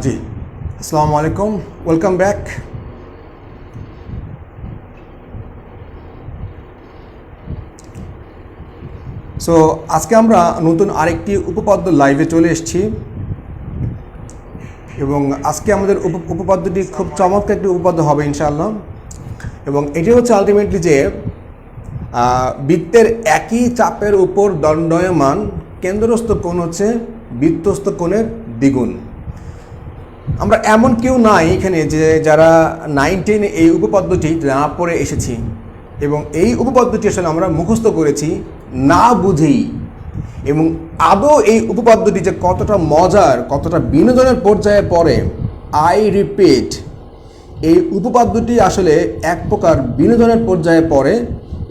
জি, আসসালামু আলাইকুম, welcome back. So আজকে আমরা নতুন আরেকটি উপপাদ্য লাইভে চলে এসেছি এবং আজকে আমাদের উপপাদ্যটি খুব চমৎকার একটি উপপাদ্য হবে ইনশাআল্লাহ। এবং এটি হচ্ছে আলটিমেটলি যে বৃত্তের একই চাপের উপর দণ্ডায়মান কেন্দ্রস্থ কোণ হচ্ছে বৃত্তস্থ কোণের দ্বিগুণ। আমরা এমন কেউ নাই এখানে যে যারা 9-10 এই উপপাদ্যটি না পড়ে এসেছি এবং এই উপপাদ্যটি আসলে আমরা মুখস্থ করেছি না বুঝেই। এবং আদৌ এই উপপাদ্যটি যে কতটা মজার, কতটা বিনোদনের পর্যায়ে পড়ে, আই রিপিট, এই উপপাদ্যটি আসলে এক প্রকার বিনোদনের পর্যায়ে পড়ে।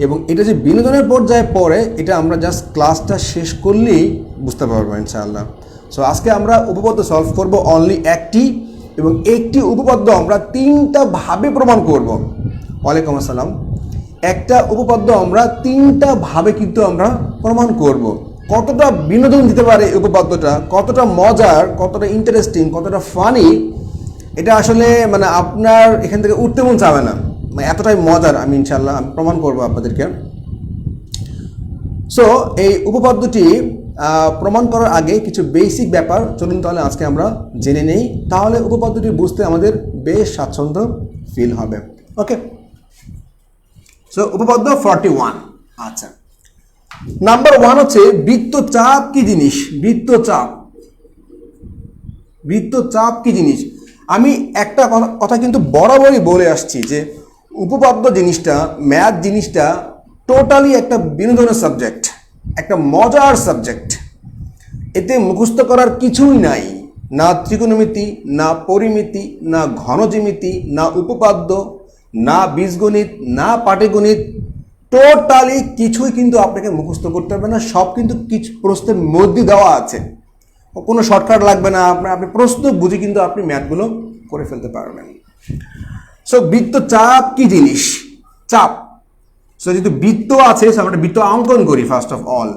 এবং এটা যে বিনোদনের পর্যায়ে পড়ে এটা আমরা জাস্ট ক্লাসটা শেষ করলেই বুঝতে পারবো ইনশাআল্লাহ। সো আজকে আমরা উপপাদ্য সলভ করব অনলি একটি, এবং একটি উপপাদ্য আমরা তিনটা ভাবে প্রমাণ করব। ওয়ালাইকুম আসসালাম। একটা উপপাদ্য আমরা তিনটা ভাবে কিন্তু আমরা প্রমাণ করব। কতটা বিনোদন দিতে পারে এই উপপাদ্যটা, কতটা মজার, কতটা ইন্টারেস্টিং, কতটা ফানি, এটা আসলে মানে আপনার এখান থেকে উঠতে মন চাবে না, মানে এতটাই মজার। আমি ইনশাআল্লাহ আমি প্রমাণ করব আপনাদেরকে। সো এই উপপাদ্যটি প্রমাণ করার আগে কিছু বেসিক ব্যাপার চলুন তাহলে আজকে আমরা জেনে নেই, তাহলে উপপাদ্যটি বুঝতে আমাদের বেশ স্বাচ্ছন্দ্য ফিল হবে। ওকে, সো উপপাদ্য 41। আচ্ছা, নাম্বার 1 হচ্ছে বৃত্তচাপ কি জিনিস। বৃত্তচাপ কি জিনিস? আমি একটা কথা কিন্তু বরাবরই বলে আসছি যে উপপাদ্য জিনিসটা, ম্যাথ জিনিসটা টোটালি একটা বিনোদনের সাবজেক্ট, একটা মজার সাবজেক্ট। এতে মুখস্থ করার কিছুই নাই, না ত্রিকোণমিতি, না পরিমিতি, না ঘনজ্যামিতি, না উপপাদ্য, না বীজগণিত, না পাটিগণিত, টোটালি কিছুই কিন্তু আপনাকে মুখস্থ করতে হবে না। সব কিন্তু কিছু প্রশ্নের মধ্যে দেওয়া আছে, কোনো শর্টকাট লাগবে না। আপনি প্রশ্ন বুঝে কিন্তু আপনি ম্যাথগুলো করে ফেলতে পারবেন। সো বৃত্তচাপ কি জিনিস? চাপ। সো যেহেতু বৃত্ত আছে, আমরা বৃত্ত অঙ্কন করি। ফার্স্ট অফ অল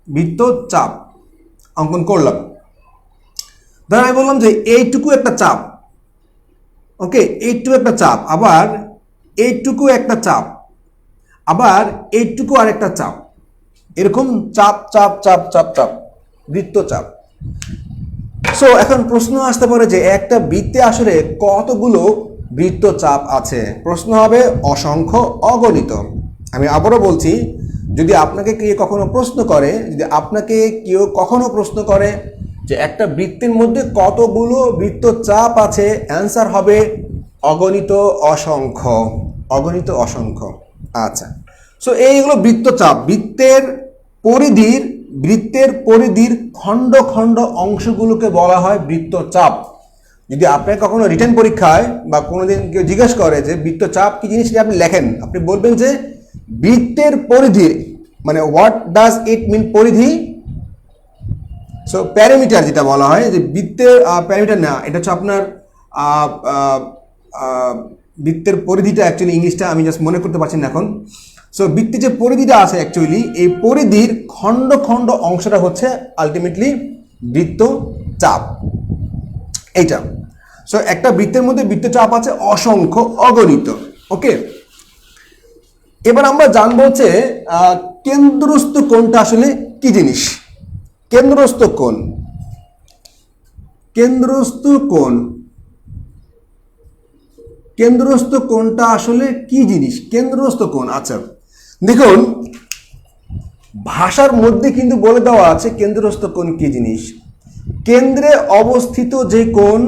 বৃত্তচাপ অঙ্কন করলাম। ধর আমি বললাম যে এইটুকু একটা চাপ, ওকে, এইটুকু একটা চাপ, আবার এইটুকু একটা চাপ, আবার এইটুকু আর একটা চাপ, এরকম চাপ চাপ চাপ চাপ চাপ, বৃত্তচাপ। সো এখন প্রশ্ন আসতে পারে যে একটা বৃত্তে আসলে কতগুলো বৃত্তচাপ আছে? প্রশ্ন হবে অসংখ্য, অগণিত। আমি আবারও বলছি, যদি আপনাকে কেউ কখনো প্রশ্ন করে যে একটা বৃত্তের মধ্যে কতগুলো বৃত্তচাপ আছে, অ্যান্সার হবে অগণিত, অসংখ্য, অগণিত, অসংখ্য। আচ্ছা, সো এইগুলো বৃত্তচাপ। বৃত্তের পরিধির খণ্ড খণ্ড অংশগুলোকে বলা হয় বৃত্তচাপ। যদি আপনার কখনো রিটেন পরীক্ষায় বা কোনোদিন কেউ জিজ্ঞেস করে যে বৃত্তচাপ কি জিনিস, আপনি লেখেন, আপনি বলবেন যে বৃত্তের পরিধি, মানে হোয়াট ডাজ ইট মিন পরিধি। সো প্যারামিটার যেটা বলা হয়, যে বৃত্তের প্যারামিটার না, এটা হচ্ছে আপনার বৃত্তের পরিধিটা, অ্যাকচুয়ালি ইংলিশটা আমি জাস্ট মনে করতে পারছি না এখন। সো বৃত্তের যে পরিধিটা আছে, অ্যাকচুয়ালি এই পরিধির খণ্ড খণ্ড অংশটা হচ্ছে আলটিমেটলি বৃত্তচাপ, এইটা। সো একটা বৃত্তের মধ্যে বৃত্তচাপ আছে অসংখ্য, অগণিত। ওকে, এবার আমরা জানবো হচ্ছে কেন্দ্রস্থ কোণটা আসলে কি জিনিস। কেন্দ্রস্থ কোণ, কেন্দ্রস্থ কোণটা আসলে কি জিনিস? কেন্দ্রস্থ কোণ। আচ্ছা দেখুন, ভাষার মধ্যে কিন্তু বলে দেওয়া আছে কেন্দ্রস্থ কোণ কি জিনিস। কেন্দ্রে অবস্থিত যে কোণ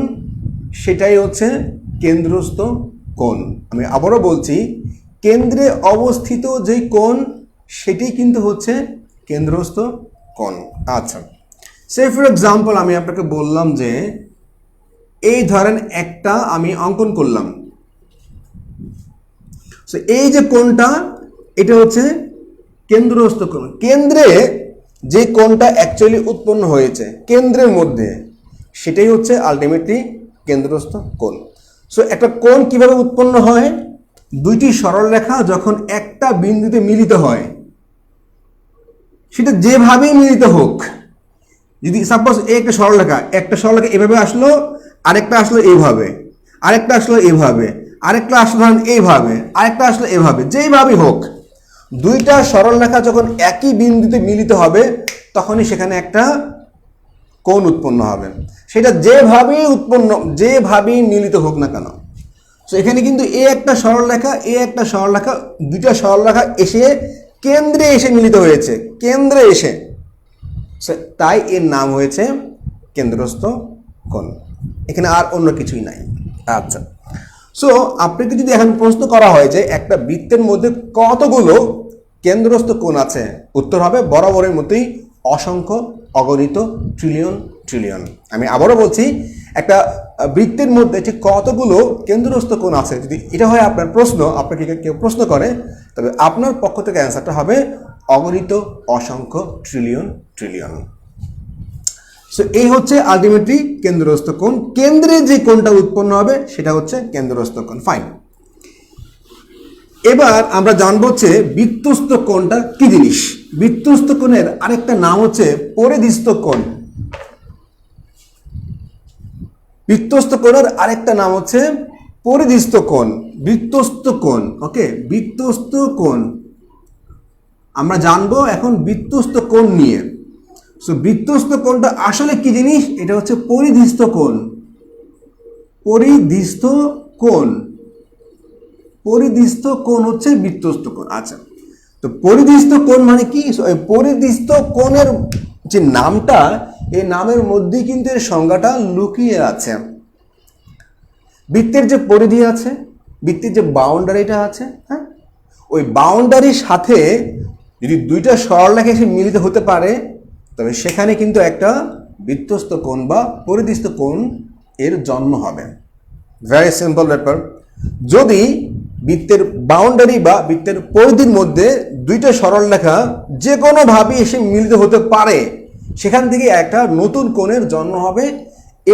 সেটাই হচ্ছে কেন্দ্রস্থ কোণ। আমি আবারও বলছি, কেন্দ্রে অবস্থিত যে কোণ সেটি কিন্তু হচ্ছে কেন্দ্রস্থ কোণ। আচ্ছা, সে ফর এক্সাম্পল আমি আপনাকে বললাম যে এই ধরেন একটা আমি অঙ্কন করলাম। সো এই যে কোণটা, এটা হচ্ছে কেন্দ্রস্থ কোণ। কেন্দ্রে যে কোণটা অ্যাকচুয়ালি উৎপন্ন হয়েছে কেন্দ্রের মধ্যে, সেটাই হচ্ছে আলটিমেটলি কেন্দ্রস্থ কোণ। সো একটা কোণ কিভাবে উৎপন্ন হয়? দুইটি সরলরেখা যখন একটা বিন্দুতে মিলিত হয়, সেটা যেভাবেই মিলিত হোক, যদি সাপোজ একটা সরলরেখা এভাবে আসলো, আরেকটা আসলো এইভাবে, আরেকটা আসলো এইভাবে, আরেকটা আসলো ধরেন এইভাবে, আরেকটা আসলো এভাবে, যেইভাবেই হোক দুইটা সরলরেখা যখন একই বিন্দুতে মিলিত হবে তখনই সেখানে একটা কোণ উৎপন্ন হবে, সেটা যেভাবেই মিলিত হোক না কেন। তো এখানে কিন্তু একটা সরলরেখা দুইটা সরলরেখা এসে কেন্দ্রে এসে মিলিত হয়েছে, কেন্দ্রে এসে, তাই এর নাম হয়েছে কেন্দ্রস্থ কোণ, এখানে আর অন্য কিছুই নাই। আচ্ছা, সো আপনাকে যদি এখন প্রশ্ন করা হয় যে একটা বৃত্তের মধ্যে কতগুলো কেন্দ্রস্থ কোণ আছে, উত্তর হবে বরাবরের মতোই অসংখ্য, অগণিত, ট্রিলিয়ন ট্রিলিয়ন। আমি আবারও বলছি, একটা বৃত্তের মধ্যে ঠিক কতগুলো কেন্দ্রস্থ কোণ আছে, যদি এটা হয় আপনার প্রশ্ন, আপনাকে কেউ প্রশ্ন করে, তবে আপনার পক্ষ থেকে অ্যান্সারটা হবে অগণিত, অসংখ্য, ট্রিলিয়ন ট্রিলিয়ন। সো এই হচ্ছে আলটিমেটলি কেন্দ্রস্থ কোণ, কেন্দ্রে যে কোণটা উৎপন্ন হবে সেটা হচ্ছে কেন্দ্রস্থ কোণ। ফাইন, এবার আমরা জানবো হচ্ছে বৃত্তস্থ কোণটা কি জিনিস। বৃত্তস্থ কোণের আরেকটা নাম হচ্ছে পরিধিস্থ কোণ। বৃত্তস্থ কোণের আরেকটা নাম হচ্ছে পরিধিস্থ কোণ, বৃত্তস্থ কোণ। ওকে, বৃত্তস্থ কোণ আমরা জানবো এখন বৃত্তস্থ কোণ নিয়ে। সো বৃত্তস্থ কোণটা আসলে কি জিনিস, এটা হচ্ছে পরিধিস্থ কোণ। পরিধিস্থ কোণ, পরিধিস্থ কোণ হচ্ছে বৃত্তস্থ কোণ। আচ্ছা, তো পরিধিস্থ কোণ মানে কি? পরিধিস্থ কোণের যে নামটা, এই নামের মধ্যেই কিন্তু এর সংজ্ঞাটা লুকিয়ে আছে। বৃত্তের যে পরিধি আছে, বৃত্তের যে বাউন্ডারিটা আছে, হ্যাঁ, ওই বাউন্ডারির সাথে যদি দুইটা সরলরেখা এসে মিলিত হতে পারে তবে সেখানে কিন্তু একটা বৃত্তস্থ কোণ বা পরিধিস্থ কোণ এর জন্ম হবে। ভেরি সিম্পল ব্যাপার। যদি বৃত্তের বাউন্ডারি বা বৃত্তের পরিধির মধ্যে দুইটা সরলরেখা যে কোনোভাবে এসে মিলিত হতে পারে সেখান থেকে একটা নতুন কোণের জন্ম হবে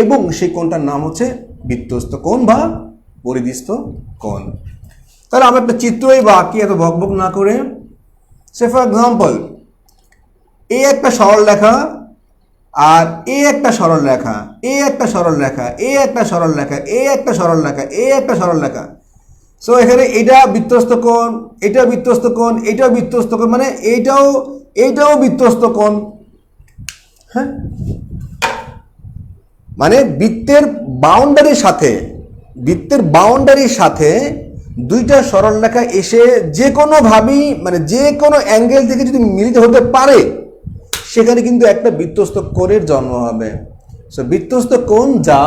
এবং সেই কোণটার নাম হচ্ছে বৃত্তস্থ কোণ বা পরিধিস্থ কোণ। তাহলে আমরা একটা চিত্রই বা কি এত বকবক না করে, সে ফর এক্সাম্পল একটা সরলরেখা আর একটা সরলরেখা, একটা সরলরেখা, একটা সরলরেখা, একটা সরলরেখা, একটা সরলরেখা। সো এখানে এটা বৃত্তস্থ কোণ, এটা বৃত্তস্থ কোণ, এটাও বৃত্তস্থ কোণ, মানে এইটাও বৃত্তস্থ কোণ। হ্যাঁ, মানে বৃত্তের বাউন্ডারির সাথে দুইটা সরলরেখা এসে যে কোনোভাবেই, মানে যে কোনো অ্যাঙ্গেল থেকে যদি মিলিত হতে পারে সেখানে কিন্তু একটা বৃত্তস্থ কোণের জন্ম হবে। সো বৃত্তস্থ কোণ যা,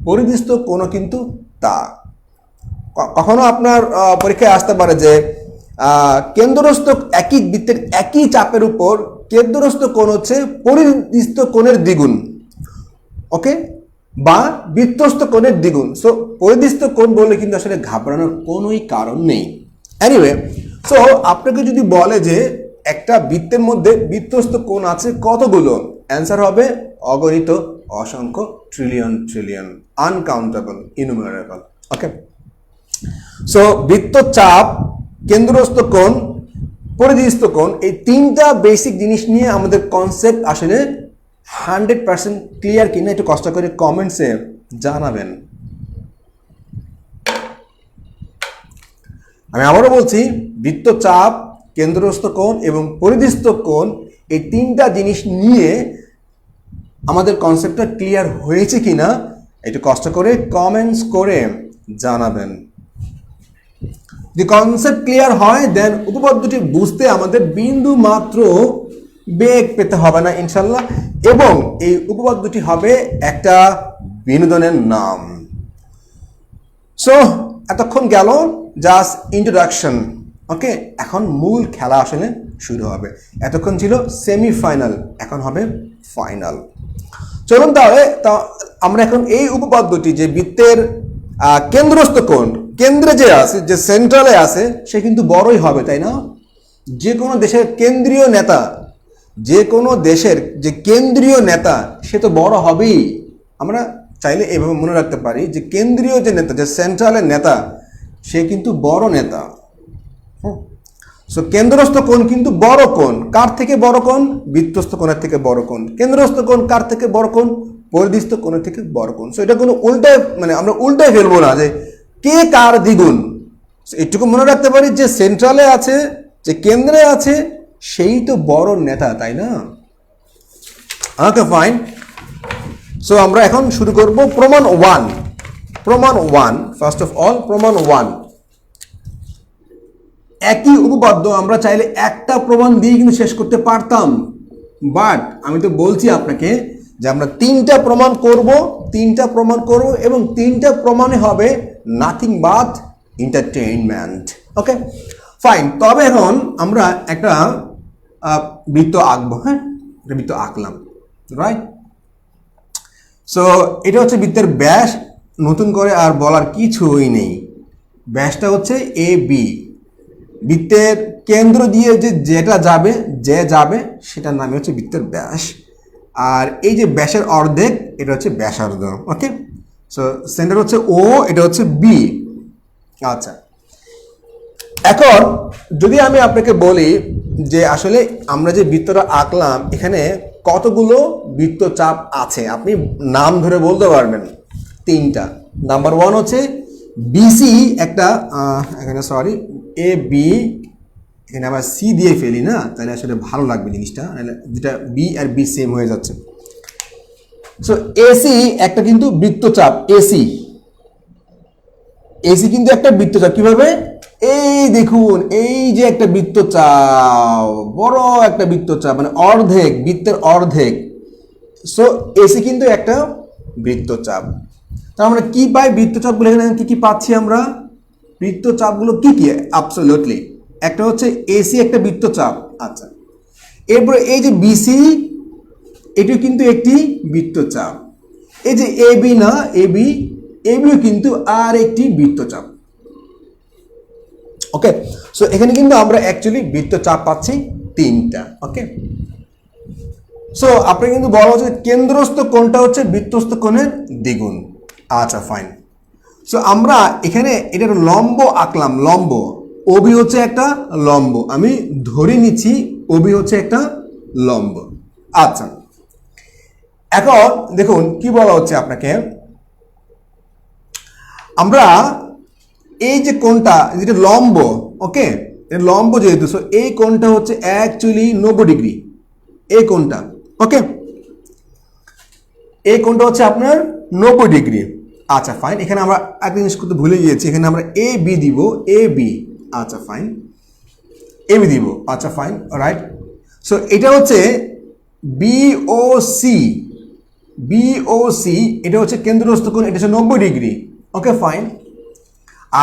পরিধিস্থ কোণও কিন্তু তা। কখনো আপনার পরীক্ষায় আসতে পারে যে কেন্দ্রস্থ একই বৃত্তের একই চাপের উপর কেন্দ্রস্থ কোণ হচ্ছে পরিধিস্থ কোণের দ্বিগুণ, ওকে, বা বৃত্তস্থ কোণের দ্বিগুণ। সো পরিধিস্থ কোণ বলে কিন্তু আসলে ঘাবড়ানোর কোনোই কারণ নেই। এনিওয়ে, সো আপনাকে যদি বলে যে একটা বৃত্তের মধ্যে বৃত্তস্থ কোণ আছে কতগুলো, অ্যান্সার হবে অগণিত, অসংখ্য, ট্রিলিয়ন ট্রিলিয়ন, আনকাউন্টেবল, ইনুমারেবল। ওকে, সো বৃত্তচাপ, কেন্দ্রস্থ কোণ, পরিধিস্থ কোণ, এই তিনটা বেসিক জিনিস নিয়ে আমাদের কনসেপ্ট আসলে 100% ক্লিয়ার কিনা একটু কষ্ট করে কমেন্টসে জানাবেন। আমি আবারও বলছি, বৃত্তচাপ, কেন্দ্রস্থ কোণ এবং পরিধিস্থ কোণ, এই তিনটা জিনিস নিয়ে আমাদের কনসেপ্টটা ক্লিয়ার হয়েছে কিনা একটু কষ্ট করে কমেন্টস করে জানাবেন। যদি কনসেপ্ট ক্লিয়ার হয় দেন উপপাদ্যটি বুঝতে আমাদের বিন্দু মাত্র বেগ পেতে হবে না ইনশাল্লাহ, এবং এই উপপাদ্যটি হবে একটা বিনোদনের নাম। সো এতক্ষণ গেল জাস্ট ইন্ট্রোডাকশন। ওকে, এখন মূল খেলা আসলে শুরু হবে। এতক্ষণ ছিল সেমিফাইনাল, এখন হবে ফাইনাল। চলুন তাহলে আমরা এখন এই উপপাদ্যটি, যে বৃত্তের কেন্দ্রস্থ কোণ কেন্দ্রে যে আছে, যে সেন্ট্রালে আছে, সে কিন্তু বড়ই হবে, তাই না? যে কোনো দেশের কেন্দ্রীয় নেতা, যে কোনো দেশের যে কেন্দ্রীয় নেতা, সে তো বড় হবেই। আমরা চাইলে এভাবে মনে রাখতে পারি যে কেন্দ্রীয় যে নেতা, যে সেন্ট্রালের নেতা, সে কিন্তু বড় নেতা। সো কেন্দ্রস্থ কোণ কিন্তু বড় কোণ, কার থেকে বড় কোণ? বৃত্তস্থ কোণের থেকে বড় কোণ। কেন্দ্রস্থ কোণ কার থেকে বড় কোণ? পরিধিস্থ কোণের থেকে বড় কোণ। সো এটা কোনো উল্টায়, মানে আমরা উল্টায় ফেলবো না যে কে কার দ্বিগুণ। এটুকু মনে রাখতে পারি যে সেন্ট্রালে আছে, যে কেন্দ্রে আছে, সেই তো বড় নেতা, তাই না? Okay fine. সো আমরা এখন শুরু করব প্রমাণ 1। প্রমাণ 1, ফার্স্ট অফ অল প্রমাণ 1। একই উপপাদ্য আমরা চাইলে একটা প্রমাণ দিয়ে কিন্তু শেষ করতে পারতাম, বাট আমি তো বলছি আপনাকে যে আমরা তিনটা প্রমাণ করব এবং তিনটা প্রমাণে হবে nothing but entertainment. Okay fine. তবে এখন আমরা একটা বৃত্ত আঁকবো। হ্যাঁ, একটা বৃত্ত আঁকলাম, রাইট? সো এটা হচ্ছে বৃত্তের ব্যাস, নতুন করে আর বলার কিছুই নেই। ব্যাসটা হচ্ছে এ বি। বৃত্তের কেন্দ্র দিয়ে যেটা যাবে, সেটার নামে হচ্ছে বৃত্তের ব্যাস। আর এই যে ব্যাসের অর্ধেক, এটা হচ্ছে ব্যাসার্ধ। ওকে, সো সেন্টার হচ্ছে ও, এটা হচ্ছে বি। আচ্ছা, এখন যদি আমি আপনাকে বলি যে আসলে আমরা যে বৃত্তটা আঁকলাম এখানে কতগুলো বৃত্তচাপ আছে, আপনি নাম ধরে বলতে পারবেন। তিনটা। নাম্বার 1 হচ্ছে বিসি, একটা এখানে সরি এ বি, এখানে আবার সি দিয়ে ফেলি না, তাহলে আসলে ভালো লাগবে জিনিসটা, যেটা বি আর বি সেম হয়ে যাচ্ছে। সো এসি একটা কিন্তু বৃত্তচাপ, এসি কিন্তু একটা বৃত্তচাপ। কিভাবে? এই দেখুন, এই যে একটা বৃত্তচাপ, বড় একটা বৃত্তচাপ, মানে অর্ধেক, বৃত্তের অর্ধেক। সো এসি কিন্তু একটা বৃত্তচাপ। তার মানে কি পাই? বৃত্তচাপগুলো এখানে কি কি পাচ্ছি আমরা? বৃত্তচাপগুলো কি কি? অ্যাবসলিউটলি একটা হচ্ছে এসি, একটা বৃত্তচাপ। আচ্ছা, এরপরে এই যে বিসি, এটিও কিন্তু একটি বৃত্তচাপ। এই যে এবি না, এবিও কিন্তু আর একটি বৃত্তচাপ। ওকে, সো এখানে কিন্তু আমরা অ্যাকচুয়ালি বৃত্তচাপ পাচ্ছি তিনটা। ওকে, সো আপনি কিন্তু বলা হচ্ছে কেন্দ্রস্থ কোণটা হচ্ছে বৃত্তস্থ কোণের দ্বিগুণ। আচ্ছা ফাইন। সো আমরা এখানে এটার লম্ব আঁকলাম, লম্ব। ওবি হচ্ছে একটা লম্ব, আমি ধরে নিচ্ছি ওবি হচ্ছে একটা লম্ব। আচ্ছা, এখন দেখুন কি বলা হচ্ছে আপনাকে, আমরা এই যে কোণটা, যেটা লম্ব, ওকে, লম্ব যেহেতু, সো এই কোণটা হচ্ছে অ্যাকচুয়ালি 90 ডিগ্রি। এই কোণটা, ওকে, এই কোণটা হচ্ছে আপনার 90 ডিগ্রি। আচ্ছা ফাইন। এখানে আমরা একটা জিনিস করতে ভুলে গিয়েছি, এখানে আমরা এ বি দিব, এ বি। আচ্ছা ফাইন, এ বি দিব। আচ্ছা ফাইন, রাইট। সো এটা হচ্ছে বিওসি, এটা হচ্ছে কেন্দ্রস্থ কোণ, এটা হচ্ছে 90 ডিগ্রি। Okay fine.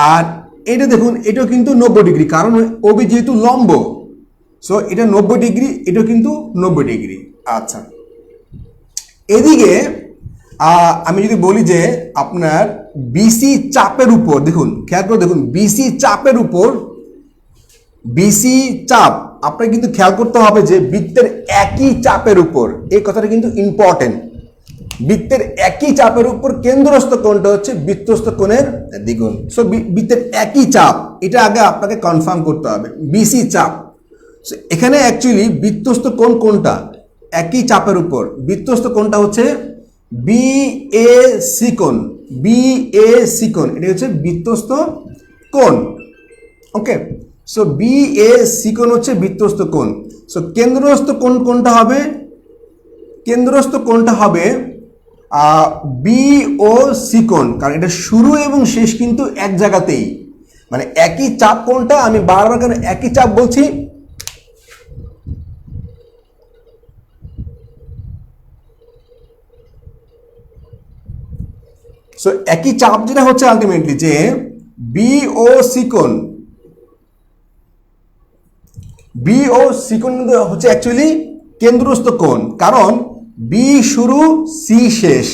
আর এটা দেখুন, এটাও কিন্তু 90 ডিগ্রি, কারণ ওবি যেহেতু লম্ব, সো এটা 90 ডিগ্রি, এটাও কিন্তু 90 ডিগ্রি। আচ্ছা, এদিকে আমি যদি বলি যে আপনার বিসি চাপের উপর, দেখুন খেয়াল করে দেখুন, বিসি চাপের উপর, বিসি চাপ, আপনার কিন্তু খেয়াল করতে হবে যে বৃত্তের একই চাপের উপর, এই কথাটা কিন্তু ইম্পর্টেন্ট। বৃত্তের একই চাপের উপর কেন্দ্রস্থ কোণটা হচ্ছে বৃত্তস্থ কোণের দ্বিগুণ। সো বৃত্তের একই চাপ, এটা আগে আপনাকে কনফার্ম করতে হবে, বিসি চাপ। সো এখানে অ্যাকচুয়ালি বৃত্তস্থ কোণ কোনটা? একই চাপের উপর বৃত্তস্থ কোণটা হচ্ছে বিএসি কোণ, বিএসি কোণ, এটা হচ্ছে বৃত্তস্থ কোণ। ওকে, সো বিএসি কোণ হচ্ছে বৃত্তস্থ কোণ। সো কেন্দ্রস্থ কোণ কোনটা হবে? কেন্দ্রস্থ কোণটা হবে বিওসি কোণ, কারণ এটা শুরু এবং শেষ কিন্তু এক জায়গাতেই, মানে একই চাপ কোণটা। আমি বারবার কেন একই চাপ বলছি? সো একই চাপ যেটা হচ্ছে আলটিমেটলি যে বিওসি কোণ, বিওসি কোণ হচ্ছে অ্যাকচুয়ালি কেন্দ্রস্থ কোণ, কারণ বি শুরু সি শেষ,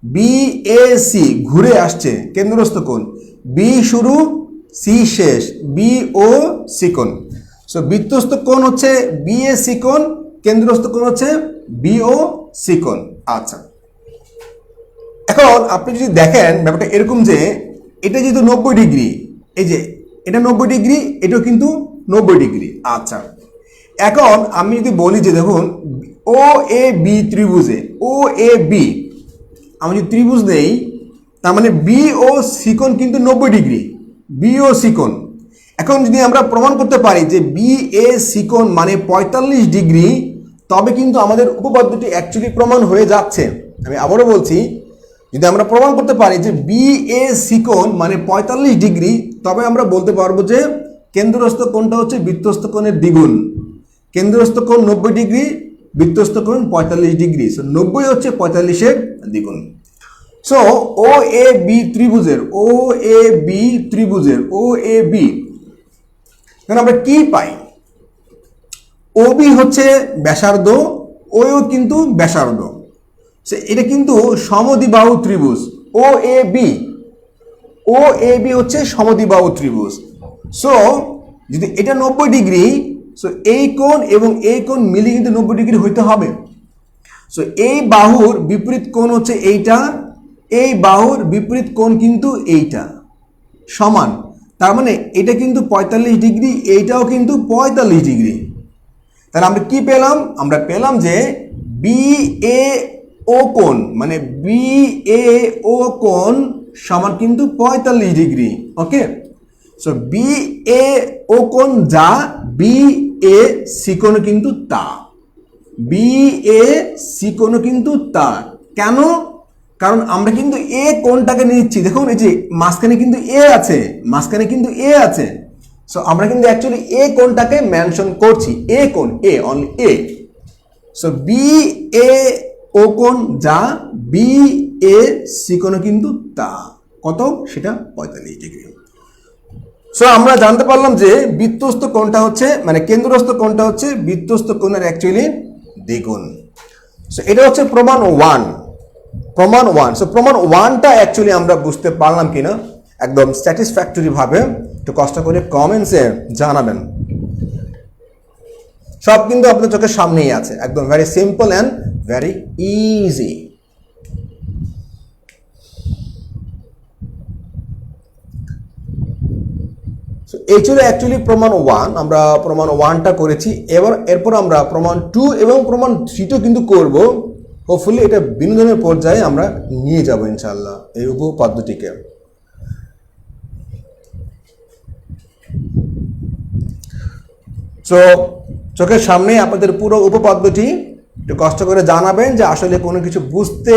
বিএসি ঘুরে আসছে, কেন্দ্রস্থ কোণ, বি শুরু সি শেষ, বিওসি কোণ। সো বৃত্তস্থ কোণ হচ্ছে বিএসি কোণ, কেন্দ্রস্থ কোণ হচ্ছে বিওসি কোণ। আচ্ছা, এখন আপনি যদি দেখেন ব্যাপারটা এরকম যে এটা যেহেতু 90 ডিগ্রি, এই যে এটা 90 ডিগ্রি, এটাও কিন্তু 90 ডিগ্রি। আচ্ছা, এখন আমি যদি বলি যে দেখুন ও A B ত্রিভুজে, O A B আমি যদি ত্রিভুজ নেই, তার মানে বি ও সিকোণ কিন্তু 90 ডিগ্রি, বি ও সিকোণ। এখন যদি আমরা প্রমাণ করতে পারি যে বি এ সিকোণ মানে 45 ডিগ্রি, তবে কিন্তু আমাদের উপপাদ্যটি অ্যাকচুয়ালি প্রমাণ হয়ে যাচ্ছে। আমি আবারও বলছি, যদি আমরা প্রমাণ করতে পারি যে বি এ সিকোণ মানে 45 ডিগ্রি, তবে আমরা বলতে পারবো যে কেন্দ্রস্থ কোণটা হচ্ছে বৃত্তস্থ কোণের দ্বিগুণ। কেন্দ্রস্থ কোণ 90 ডিগ্রি, বৃত্তস্থ কোণ 45 ডিগ্রি। সো 90 হচ্ছে 45-এর দ্বিগুণ। সো ও এ বি ত্রিভুজের, ও এ বি ত্রিভুজের, ও এ বি, এখন আমরা কি পাই? ও বি হচ্ছে ব্যাসার্ধ, ওও কিন্তু ব্যাসার্ধ। সে এটা কিন্তু সমদ্বিবাহু ত্রিভুজ। ও A B, O A B হচ্ছে সমদ্বিবাহু ত্রিভুজ। সো যদি এটা 90 ডিগ্রি, সো এই কোণ এবং এই কোণ মিলে কিন্তু 90 ডিগ্রি হইতে হবে। সো এই বাহুর বিপরীত কোণ হচ্ছে এইটা, এই বাহুর বিপরীত কোণ কিন্তু এইটা, সমান। তার মানে এটা কিন্তু 45 ডিগ্রি, এইটাও কিন্তু 45 ডিগ্রি। তাহলে আমরা কি পেলাম? আমরা পেলাম যে বি এ ও কোণ মানে বি এ ও কোণ সমান কিন্তু 45 degree. Okay, so B A ও কোণ যা, বি এ সিকোণ কিন্তু তা, বি এ সিকোণ কিন্তু তা। কেন? কারণ আমরা কিন্তু এ কোণটাকে নিচ্ছি। দেখুন এই যে মাঝখানে কিন্তু এ আছে, মাঝখানে কিন্তু এ আছে। সো আমরা কিন্তু অ্যাকচুয়ালি এ কোণটাকে মেনশন করছি, এ কোণ, A only a. So B A ও কোণ যা, বি এ সিকোণ কিন্তু তা। কত? সেটা 45 ডিগ্রি। সো আমরা জানতে পারলাম যে বৃত্তস্থ কোণটা হচ্ছে মানে কেন্দ্রস্থ কোণটা হচ্ছে বৃত্তস্থ কোণের অ্যাকচুয়ালি দ্বিগুণ। সো এটা হচ্ছে প্রমাণ 1, প্রমাণ 1। সো প্রমাণ 1টা অ্যাকচুয়ালি আমরা বুঝতে পারলাম কিনা একদম স্যাটিসফ্যাক্টরি ভাবে একটু কষ্ট করে কমেন্টসে জানাবেন। সব কিন্তু আপনাদের চোখের সামনেই আছে, একদম very simple and very easy. এই ছিল অ্যাকচুয়ালি প্রমাণ 1। আমরা প্রমাণ 1টা করেছি। এরপর আমরা প্রমাণ 2 এবং প্রমাণ 3টা কিন্তু করব। হোপফুলি এটা বিনোদনের পর্যায়ে আমরা নিয়ে যাব ইনশাআল্লাহ এই উপপাদ্যটিকে। সো চোখের সামনে আপনাদের পুরো উপপাদ্যটি একটু কষ্ট করে জানাবেন যে আসলে কোনো কিছু বুঝতে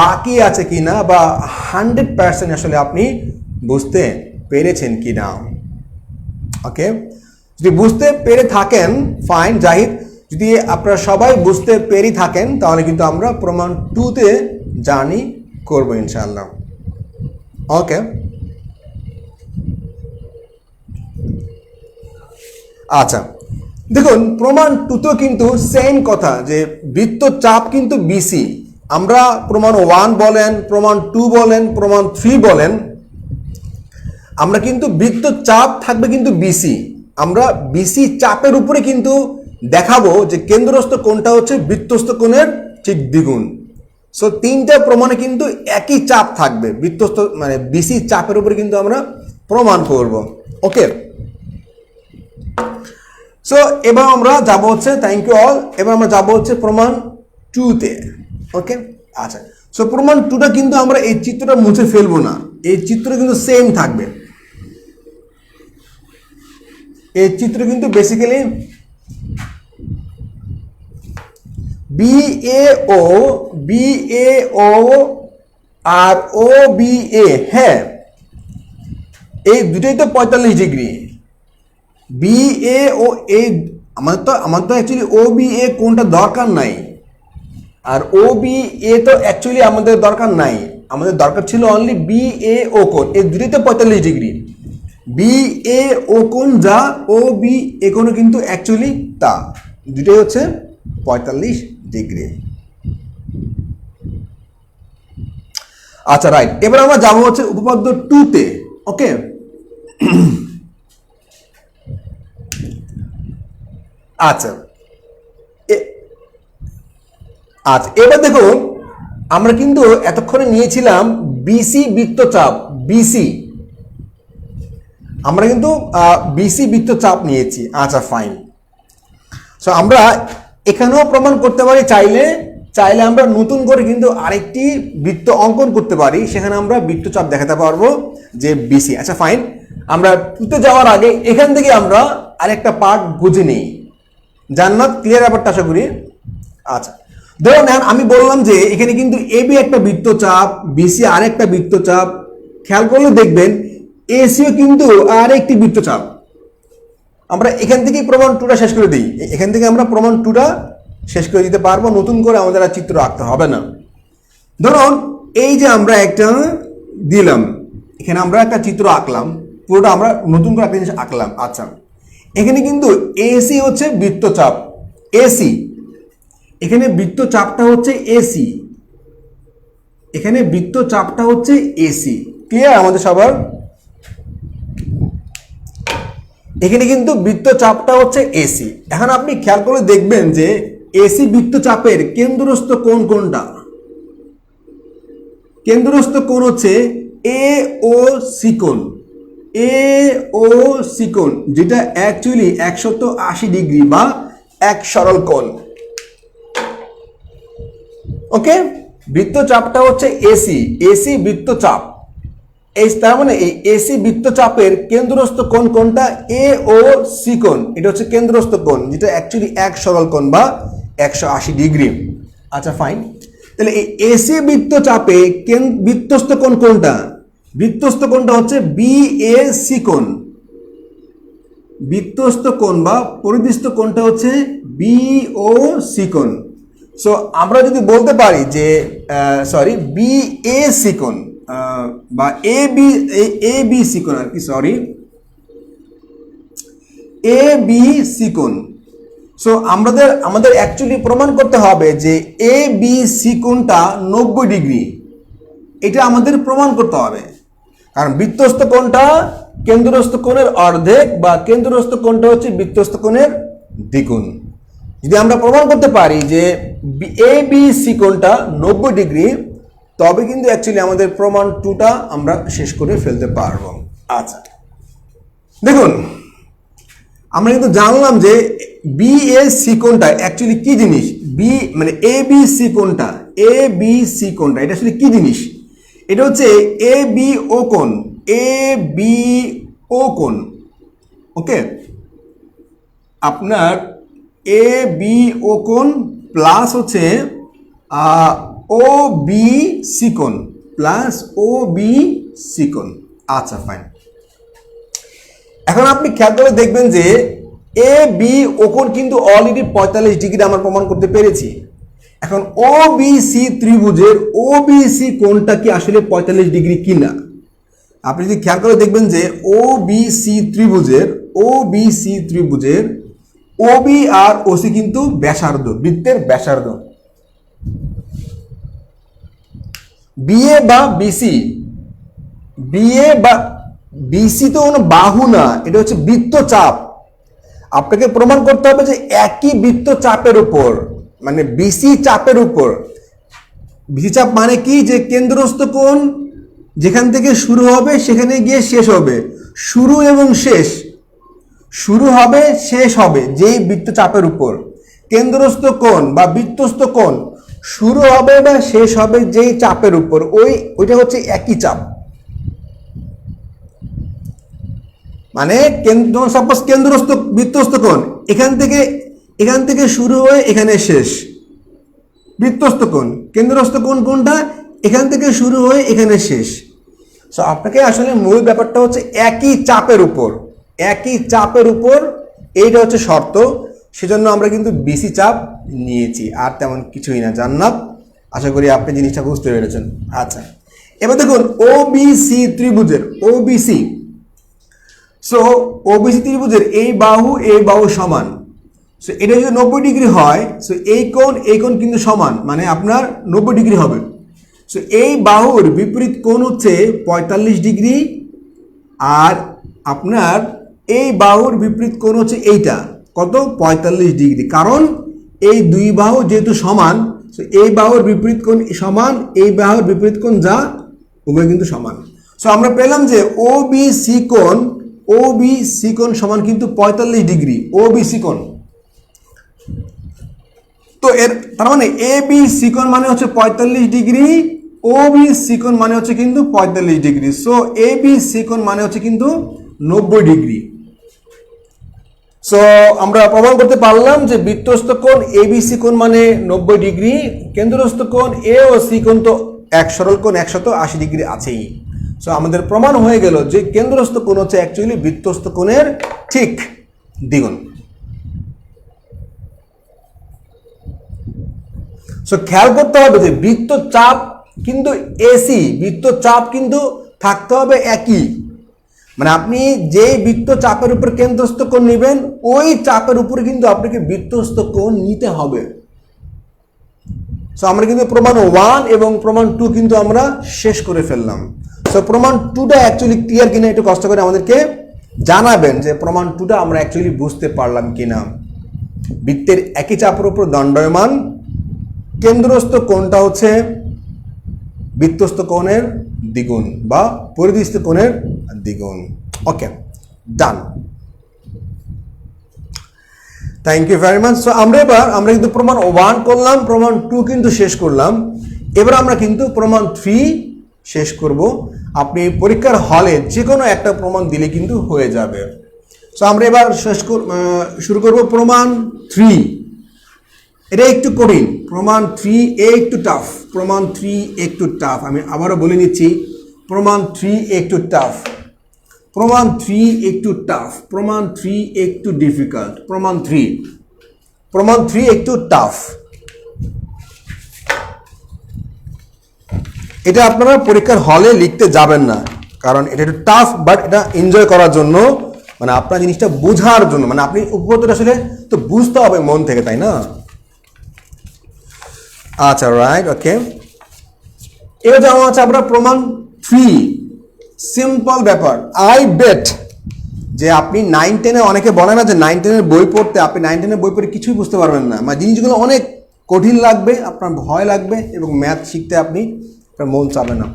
বাকি আছে কিনা বা 100% আসলে আপনি বুঝতে পেরেছেন কিনা। ওকে, যদি বুঝতে পেরে থাকেন ফাইন, জাহিদ। যদি আপনারা সবাই বুঝতে পেরে থাকেন তাহলে কিন্তু আমরা প্রমাণ 2তে জার্নি করব ইনশাআল্লাহ। ওকে, আচ্ছা দেখুন প্রমাণ 2তেও কিন্তু সেম কথা যে বৃত্তচাপ কিন্তু বিসি। আমরা প্রমাণ 1 বলেন, প্রমাণ 2 বলেন, প্রমাণ 3 বলেন, আমরা কিন্তু বৃত্তচাপ থাকবে কিন্তু বিসি। আমরা বিসি চাপের উপরে কিন্তু দেখাবো যে কেন্দ্রস্থ কোণটা হচ্ছে বৃত্তস্থ কোণের ঠিক দ্বিগুণ। সো 3টা প্রমাণে কিন্তু একই চাপ থাকবে, বৃত্তস্থ মানে বিসি চাপের উপরে কিন্তু আমরা প্রমাণ করব। ওকে, সো এবার আমরা যাব হচ্ছে, থ্যাংক ইউ অল, এবার আমরা যাব হচ্ছে প্রমাণ 2তে। ওকে, আচ্ছা। সো প্রমাণ 2টা কিন্তু আমরা এই চিত্রটা মুছে ফেলবো না, এই চিত্র কিন্তু সেম থাকবে। এই চিত্র কিন্তু basically B A O, B A O R O B A, হ্যাঁ এই দুটোই তো 45 ডিগ্রি। বি এ ও এই আমার তো অ্যাকচুয়ালি ও বি এ কোনটা দরকার নাই, আর ও বি এ তো অ্যাকচুয়ালি আমাদের দরকার নাই। আমাদের দরকার ছিল অনলি বি এ ও কোণ, এই দুটোই তো 45 ডিগ্রি। বি এ ও কোণ যা, ও বি এ কোণও কিন্তু অ্যাকচুয়ালি তা, দুটোই হচ্ছে 45 ডিগ্রি। আচ্ছা রাইট, এবার আমরা যাবো হচ্ছে উপপাদ্য 2তে। ওকে, আচ্ছা আচ্ছা এবার দেখুন আমরা কিন্তু এতক্ষণে নিয়েছিলাম বিসি বৃত্তচাপ, বিসি। আমরা কিন্তু বিসি বৃত্তচাপ নিয়েছি। আচ্ছা ফাইন। সো আমরা এখানেও প্রমাণ করতে পারি, চাইলে চাইলে আমরা নতুন করে কিন্তু আরেকটি বৃত্ত অঙ্কন করতে পারি, সেখানে আমরা বৃত্তচাপ দেখাতে পারবো যে বিসি। আচ্ছা ফাইন, আমরা টুতে যাওয়ার আগে এখান থেকে আমরা আরেকটা পার্ট বুঝে নিই। জান্নাত ক্লিয়ার ব্যাপারটা আশা করি। আচ্ছা ধরুন আমি বললাম যে এখানে কিন্তু এবি একটা বৃত্তচাপ, বিসি আরেকটা বৃত্তচাপ, খেয়াল করলে দেখবেন এসিও কিন্তু আরেকটি বৃত্তচাপ। আমরা এখান থেকেই প্রমাণ টুটা শেষ করে দিই, এখান থেকে আমরা প্রমাণ টুটা শেষ করে দিতে পারবো, নতুন করে আমাদের আর চিত্র আঁকতে হবে না। ধরুন এই যে আমরা একটা দিলাম, এখানে আমরা একটা চিত্র আঁকলাম, পুরোটা আমরা নতুন করে একটা জিনিস আঁকলাম। আচ্ছা এখানে কিন্তু এসি হচ্ছে বৃত্তচাপ, এসি এখানে বৃত্তচাপটা হচ্ছে এসি, এখানে বৃত্তচাপটা হচ্ছে এসি। ক্লিয়ার আমাদের সবার? এখানে কিন্তু বৃত্তচাপটা হচ্ছে এসি। এখন আপনি খেয়াল করে দেখবেন যে এসি বৃত্তচাপের কেন্দ্রস্থ কোণ কোনটা? কেন্দ্রস্থ কোণ হচ্ছে এ ও সি কোণ, এ ও সি কোণ, যেটা অ্যাকচুয়ালি 180 ডিগ্রি বা এক সরল কোণ। ওকে, বৃত্তচাপটা হচ্ছে এসি, এসি বৃত্তচাপ। তার মানে এই এসি বৃত্তচাপের কেন্দ্রস্থ কোণ কোনটা? এ ও সি কোণ, এটা হচ্ছে কেন্দ্রস্থ কোণ, যেটা অ্যাকচুয়ালি এক সরল কোণ বা 180 ডিগ্রি। আচ্ছা ফাইন, তাহলে এই এসি বৃত্তচাপে বৃত্তস্থ কোণ কোনটা? বৃত্তস্থ কোণটা হচ্ছে বি এ সি কোণ, বৃত্তস্থ কোণ বা পরিধিস্থ কোণটা হচ্ছে বি ও সি কোণ। সো আমরা যদি বলতে পারি যে সরি বি এ সি কোণ বা এ বি সি কোণ আর কি, সরি এ বি সি কোণ। সো আমাদের অ্যাকচুয়ালি প্রমাণ করতে হবে যে এ বি সি কোণটা 90 ডিগ্রি, এটা আমাদের প্রমাণ করতে হবে, কারণ বৃত্তস্থ কোণটা কেন্দ্রস্থ কোণের অর্ধেক বা কেন্দ্রস্থ কোণটা হচ্ছে বৃত্তস্থ কোণের দ্বিগুণ। যদি আমরা প্রমাণ করতে পারি যে এ বি সি কোণটা 90 ডিগ্রি, তবে কিন্তু অ্যাকচুয়ালি আমাদের প্রমাণ টুটা আমরা শেষ করে ফেলতে পারবো। আচ্ছা দেখুন, আমরা কিন্তু জানলাম যে বি এ সি কোণটা অ্যাকচুয়ালি কি জিনিস। বি মানে এ বি সি কোণটা, এ বি সি কোণটা এটা আসলে কি জিনিস? এটা হচ্ছে এ বি ও কোণ, এ বি ও কোণ। ওকে, আপনার এ বি ও কোণ প্লাস হচ্ছে ও বি সি কোণ, প্লাস ও বি সি কোণ। আচ্ছা ফাইন, এখন আপনি খেয়াল করে দেখবেন যে এ বি ও কোণ কিন্তু অলরেডি 45 ডিগ্রি আমরা প্রমাণ করতে পেরেছি। এখন ও বি সি ত্রিভুজের ও বি সি কোণটা কি আসলে 45 ডিগ্রি কিনা? আপনি যদি খেয়াল করে দেখবেন যে ও বি সি ত্রিভুজের ও বি আর ও সি কিন্তু ব্যাসার্ধ, বৃত্তের ব্যাসার্ধ। বিএ বা বিসি, বিএ বা বিসি তো কোনো বাহু না, এটা হচ্ছে বৃত্তচাপ। আপনাকে প্রমাণ করতে হবে যে একই বৃত্তচাপের উপর, মানে বিসি চাপের উপর, বিসি চাপ মানে কি? যে কেন্দ্রস্থ কোণ যেখান থেকে শুরু হবে সেখানে গিয়ে শেষ হবে, শুরু এবং শেষ, শুরু হবে শেষ হবে যেই বৃত্তচাপের উপর। কেন্দ্রস্থ কোণ বা বৃত্তস্থ কোণ শুরু হবে বা শেষ হবে যেই চাপের উপর, ওইটা হচ্ছে একই চাপ। মানে সাপোজ কেন্দ্রস্থ বৃত্তস্থ কোণ এখান থেকে শুরু হয়ে এখানে শেষ, বৃত্তস্থ কোণ। কেন্দ্রস্থ কোণ কোনটা? এখান থেকে শুরু হয়ে এখানে শেষ। সো আপনাকে আসলে মূল ব্যাপারটা হচ্ছে একই চাপের উপর, একই চাপের উপর, এইটা হচ্ছে শর্ত। সেজন্য আমরা কিন্তু বিসি চাপ নিয়েছি, আর তেমন কিছুই না। জান্নাত, আশা করি আপনি জিনিসটা বুঝতে পেরেছেন। আচ্ছা এবার দেখুন ওবিসি ত্রিভুজের ওবিসি, সো ওবিসি ত্রিভুজের এই বাহু সমান। সো এটা যদি 90 ডিগ্রি হয়, সো এই কোণ কিন্তু সমান, মানে আপনার 90 ডিগ্রি হবে। সো এই বাহুর বিপরীত কোণ হচ্ছে 45 ডিগ্রি, আর আপনার এই বাহুর বিপরীত কোণ হচ্ছে এইটা কত? 45 ডিগ্রি। কারণ এই দুই বাহু যেহেতু সমান, সো এই বাহুর বিপরীত কোণ সমান, এই বাহুর বিপরীত কোণ যা, উভয় কিন্তু সমান। সো আমরা পেলাম যে ও বি সি কোণ, ও ও বি সি কোণ সমান কিন্তু 45 ডিগ্রি, ও বি সি কোণ। তো এর তার মানে এ বি সি কোণ মানে হচ্ছে 45 ডিগ্রি, ও বি সি কোণ মানে হচ্ছে কিন্তু 45 degree. So A B C কোণ মানে হচ্ছে কিন্তু 90 ডিগ্রি। সো আমরা প্রমাণ করতে পারলাম যে বৃত্তস্থ কোণ এবিসি কোণ মানে 90 ডিগ্রি, কেন্দ্রস্থ কোণ এ ও সি কোণ তো এক সরল কোণ 180 ডিগ্রি আছেই। সো আমাদের প্রমাণ হয়ে গেল যে কেন্দ্রস্থ কোণ হচ্ছে অ্যাকচুয়ালি বৃত্তস্থ কোণের ঠিক দ্বিগুণ। সো খেয়াল করতে হবে যে বৃত্তচাপ কিন্তু এসি, বৃত্তচাপ কিন্তু থাকতে হবে একই, মানে আপনি যে বৃত্ত চাপের উপর কেন্দ্রস্থ কোণ নেবেন ওই চাপের উপরে কিন্তু আপনাকে বৃত্তস্থ কোণ নিতে হবে। সো আমরা কিন্তু প্রমাণ 1 এবং প্রমাণ 2 কিন্তু আমরা শেষ করে ফেললাম। সো প্রমাণ 2টা অ্যাকচুয়ালি ক্লিয়ার কিনা একটু কষ্ট করে আমাদেরকে জানাবেন যে প্রমাণ 2টা আমরা অ্যাকচুয়ালি বুঝতে পারলাম কিনা। বৃত্তের একই চাপের উপর দণ্ডায়মান কেন্দ্রস্থ কোণটা হচ্ছে বৃত্তস্থ কোণের দ্বিগুণ বা পরিধিস্থ কোণের দ্বিগুণ। Okay, done, thank you very much. So আমরা কিন্তু প্রমাণ 1 করলাম, প্রমাণ 2 কিন্তু শেষ করলাম। এবার আমরা কিন্তু প্রমাণ 3 শেষ করব। আপনি পরীক্ষার হলে যে কোনো একটা প্রমাণ দিলে কিন্তু হয়ে যাবে। সো আমরা এবার শুরু করব প্রমাণ 3। এটা একটু কঠিন, প্রমাণ 3 একটু টাফ, প্রমাণ 3 একটু টাফ। আমি আবারও বলে নিচ্ছি, প্রমাণ 3 একটু টাফ, প্রমাণ 3 একটু টাফ, প্রমাণ 3 একটু ডিফিকাল্ট, প্রমাণ 3 একটু টাফ। এটা আপনারা পরীক্ষার হলে লিখতে যাবেন না, কারণ এটা একটু টাফ, বাট এটা এনজয় করার জন্য, মানে আপনার জিনিসটা বোঝার জন্য, মানে আপনি উপপাদ্যটা আসলে তো বুঝতে হবে মন থেকে, তাই না? আচ্ছা, রাইট, ওকে। এবার যেমন আছে আমরা প্রমাণ 3, সিম্পল ব্যাপার। আই বেট যে আপনি 9-10-এ অনেকে বলে না যে 9-10-এর বই পড়তে, আপনি 9-10-এর বই পড়ে কিছুই বুঝতে পারবেন না, মানে জিনিসগুলো অনেক কঠিন লাগবে, আপনার ভয় লাগবে এবং ম্যাথ শিখতে আপনি আপনার মন চাবে না।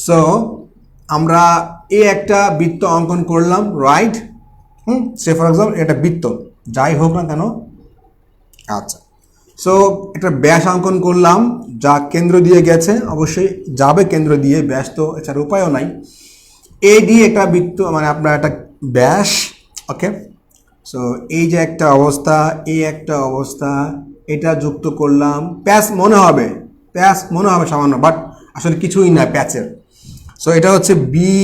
সো আমরা একটা বৃত্ত অঙ্কন করলাম, রাইট? সে ফর এক্সাম্পল এটা বৃত্ত, যাই হোক না কেন। আচ্ছা, সো একটা ব্যাস অঙ্কন করলাম যা কেন্দ্র দিয়ে গেছে, অবশ্যই যাবে কেন্দ্র দিয়ে, ব্যাস তো এছাড়া উপায়ও নাই। এ দিয়ে একটা বৃত্ত, মানে আপনার একটা ব্যাস, ওকে। সো এই যে একটা অবস্থা, এই একটা অবস্থা, এটা যুক্ত করলাম, প্যাচ মনে হবে সামান্য, বাট আসলে কিছুই না প্যাচের। সো এটা হচ্ছে বি,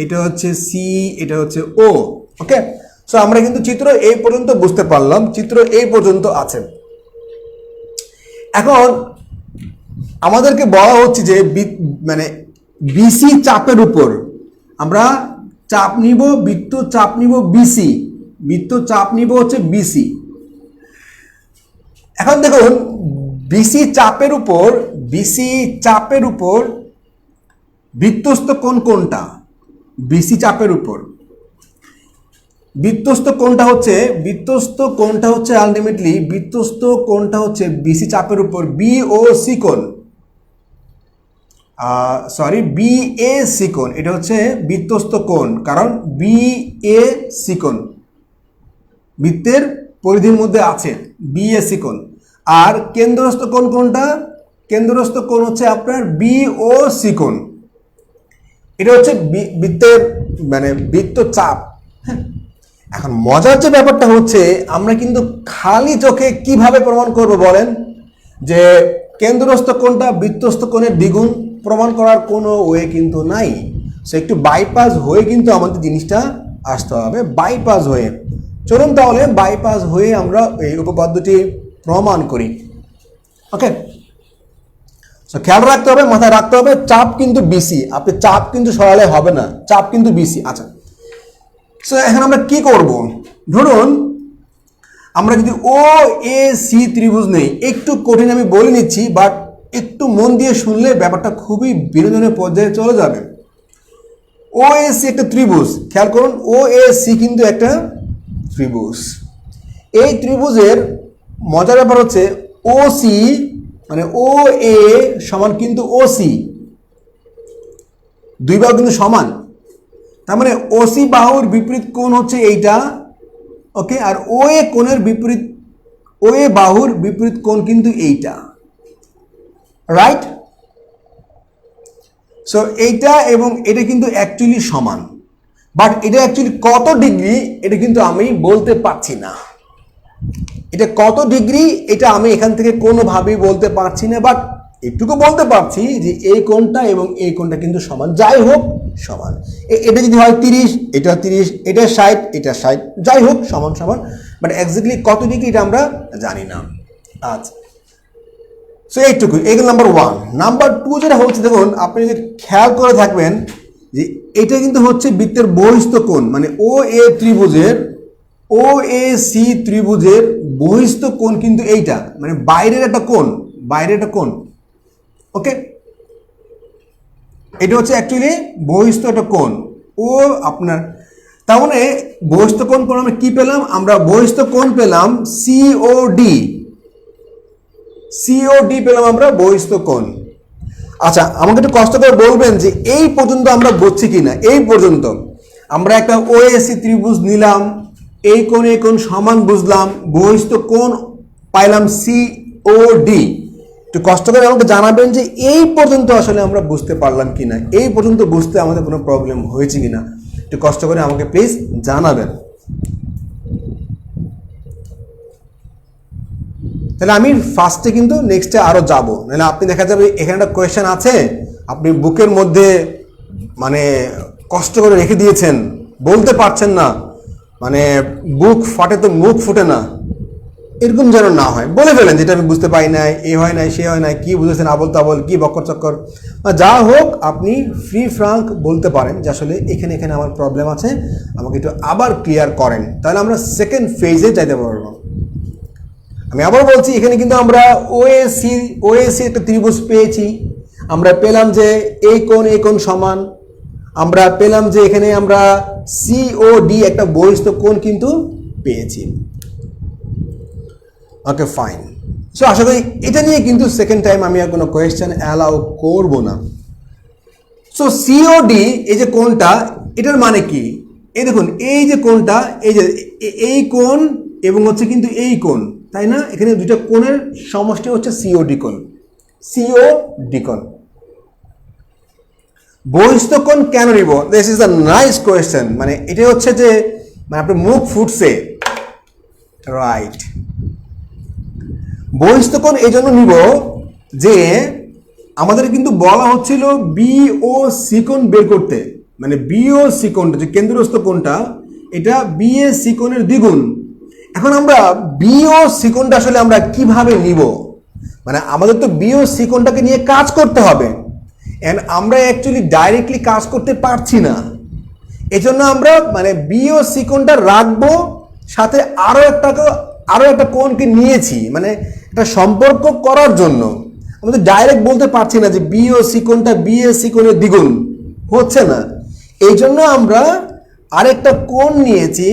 এটা হচ্ছে সি, এটা হচ্ছে ও, ওকে। সো আমরা কিন্তু চিত্র এই পর্যন্ত বুঝতে পারলাম, চিত্র এই পর্যন্ত আছে। এখন আমাদেরকে বলা হচ্ছে যে মানে বিসি চাপের উপর আমরা চাপ নিব, বৃত্ত চাপ নিব বিসি, বৃত্ত চাপ নিব হচ্ছে বিসি। এখন দেখুন বিসি চাপের উপর বৃত্তস্থ কোণ কোনটা? বিসি চাপের উপর বৃত্তস্থ কোণটা হচ্ছে আলটিমেটলি বৃত্তস্থ কোণটা হচ্ছে বিসি চাপের উপর বি ও সি কোণ, বি এ সি কোণ। এটা হচ্ছে বৃত্তস্থ কোণ, কারণ বি এ সি কোণ বৃত্তের পরিধির মধ্যে আছে, বি এ সি কোণ। আর কেন্দ্রস্থ কোণ কোনটা? কেন্দ্রস্থ কোণ হচ্ছে আপনার বি ও সি কোণ। এটা হচ্ছে বৃত্তের মানে বৃত্তচাপ। এখন মজার যে ব্যাপারটা হচ্ছে, আমরা কিন্তু খালি চোখে কিভাবে প্রমাণ করব বলেন যে কেন্দ্রস্থ কোণটা বৃত্তস্থ কোণের দ্বিগুণ? প্রমাণ করার কোনো ওয়ে কিন্তু নাই। সো একটু বাইপাস হয়ে কিন্তু আমাদের জিনিসটা আসতে হবে, বাইপাস হয়ে। চলুন তাহলে বাইপাস হয়ে আমরা এই উপপাদ্যটি প্রমাণ করি। ওকে, সো খেয়াল রাখতে হবে, মাথায় রাখতে হবে, চাপ কিন্তু বিসি, আপনি চাপ কিন্তু সরালে হবে না, চাপ কিন্তু বিসি। আচ্ছা, সো এখন আমরা কি করব? ধরুন আমরা যদি ও এ সি ত্রিভুজ নেই, একটু কঠিন আমি বলে নিচ্ছি, বাট একটু মন দিয়ে শুনলে ব্যাপারটা খুবই বিনোদনের পর্যায়ে চলে যাবে। ও এ সি একটা ত্রিভুজ, খেয়াল করুন, ও এ সি কিন্তু একটা ত্রিভুজ। এই ত্রিভুজের মজার ব্যাপার হচ্ছে ও সি মানে ও এ সমান কিন্তু ও সি, দুই বাহু কিন্তু সমান। তার মানে ওসি বাহুর বিপরীত কোণ হচ্ছে এইটা, ওকে, আর ও এ কোণের বিপরীত, ও এ বাহুর বিপরীত কোণ কিন্তু এইটা, রাইট? সো এইটা এবং এটা কিন্তু অ্যাকচুয়ালি সমান, বাট এটা অ্যাকচুয়ালি কত ডিগ্রি এটা কিন্তু আমি বলতে পারছি না। এটা কত ডিগ্রি এটা আমি এখান থেকে কোনোভাবেই বলতে পারছি না, বাট এটুকু বলতে পারছি যে এই কোণটা এবং এই কোণটা কিন্তু সমান, যাই হোক সমান। এটা যদি হয় 30, এটা 30, এটা 60, এটা 60, যাই হোক সমান সমান, বাট এক্স্যাক্টলি কত ডিগ্রি এটা আমরা জানি না। আচ্ছা, সো এইটুকু, এগুলো নাম্বার 1। নাম্বার 2 যেটা হচ্ছে, দেখুন আপনি যদি খেয়াল করে থাকবেন যে এটা কিন্তু হচ্ছে বৃত্তের বহিস্থ কোণ, মানে ও এ ত্রিভুজের, ও এ সি ত্রিভুজের বহিস্থ কোণ কিন্তু এইটা, মানে বাইরের একটা কোণ, বাইরের একটা কোণ, ওকে। এটা হচ্ছে অ্যাকচুয়ালি বহিস্থ একটা কোণ ও আপনার, তার মানে বহিস্থ কোণ পর আমরা কি পেলাম? আমরা বহিস্থ কোণ পেলাম সিওডি, সিওডি পেলাম আমরা বহিস্থ কোণ। আচ্ছা, আমাকে একটু কষ্ট করে বলবেন যে এই পর্যন্ত আমরা বুঝছি কিনা। এই পর্যন্ত আমরা একটা ওএসি ত্রিভুজ নিলাম, এই কোণ এই কোণ সমান বুঝলাম, বহিস্থ কোণ পাইলাম সিওডি। একটু কষ্ট করে আমাকে জানাবেন যে এই পর্যন্ত আসলে আমরা বুঝতে পারলাম কিনা, এই পর্যন্ত বুঝতে আমাদের কোনো প্রবলেম হয়েছে কিনা, একটু কষ্ট করে আমাকে প্লিজ জানাবেন। তাহলে আমি ফার্স্টে কিন্তু নেক্সটে আরও যাবো, নাহলে আপনি দেখা যাবে এখানে একটা কোয়েশ্চেন আছে, আপনি বুকের মধ্যে মানে কষ্ট করে রেখে দিয়েছেন, বলতে পারছেন না, মানে বুক ফাটে তো মুখ ফুটে না, এরকম যেন না হয়। বলে ফেলেন যেটা আমি বুঝতে পারি নাই, এ হয় নাই, সে হয় নাই, কি বুঝেছেন আবল তাবল, কি বক্কর চক্কর, যা হোক আপনি ফ্রি ফ্রাঙ্ক বলতে পারেন যে আসলে এখানে এখানে আমার প্রবলেম আছে, আমাকে একটু আবার ক্লিয়ার করেন, তাহলে আমরা সেকেন্ড ফেজে যাইতে পারবো। আমি আবার বলছি, এখানে কিন্তু আমরা ওএসি একটা ত্রিভুজ পেয়েছি, আমরা পেলাম যে এই কোণ সমান, আমরা পেলাম যে এখানে আমরা সিওডি একটা বহিস্থ কোণ কিন্তু পেয়েছি। Okay fine. সো আশা করি এটা নিয়ে কিন্তু সেকেন্ড টাইম আমি আর কোনো কোয়েশ্চেন অ্যালাউ করব না। সো সিওডি এই যে কোণটা, এটার মানে কি? এই দেখুন, এই যে কোণটা, এই যে এই কোণ এবং হচ্ছে কিন্তু এই কোণ, তাই না? এখানে দুইটা কোণের সমষ্টি হচ্ছে সিওডি কোণ, সিওডি কোণ। বহিস্থ কোণ কেন নিব? This is a nice question. মানে এটা হচ্ছে যে মানে আপনার মুখ ফুটছে, রাইট। বহিস্থ কোণ এই জন্য নিব যে আমাদের কিন্তু বলা হচ্ছিল বি ও সি কোণ বের করতে, মানে বি ও সি কোণটা যে কেন্দ্রস্থ কোণটা, এটা বি এ সি কোণের দ্বিগুণ। এখন আমরা বি ও সি কোণটা আসলে আমরা কিভাবে নিব? মানে আমাদের তো বি ও সি কোণটাকে নিয়ে কাজ করতে হবে, এন্ড আমরা অ্যাকচুয়ালি ডাইরেক্টলি কাজ করতে পারছি না। এজন্য আমরা মানে বি ও সি কোণটা রাখবো, সাথে আরো একটা কোণকে নিয়েছি, মানে একটা সম্পর্ক করার জন্য। আমাদের ডাইরেক্ট বলতে পারছি না যে বি ও সি কোণটা বি এ সি কোণের দ্বিগুণ, হচ্ছে না। এই জন্য আমরা আরেকটা কোণ নিয়েছি,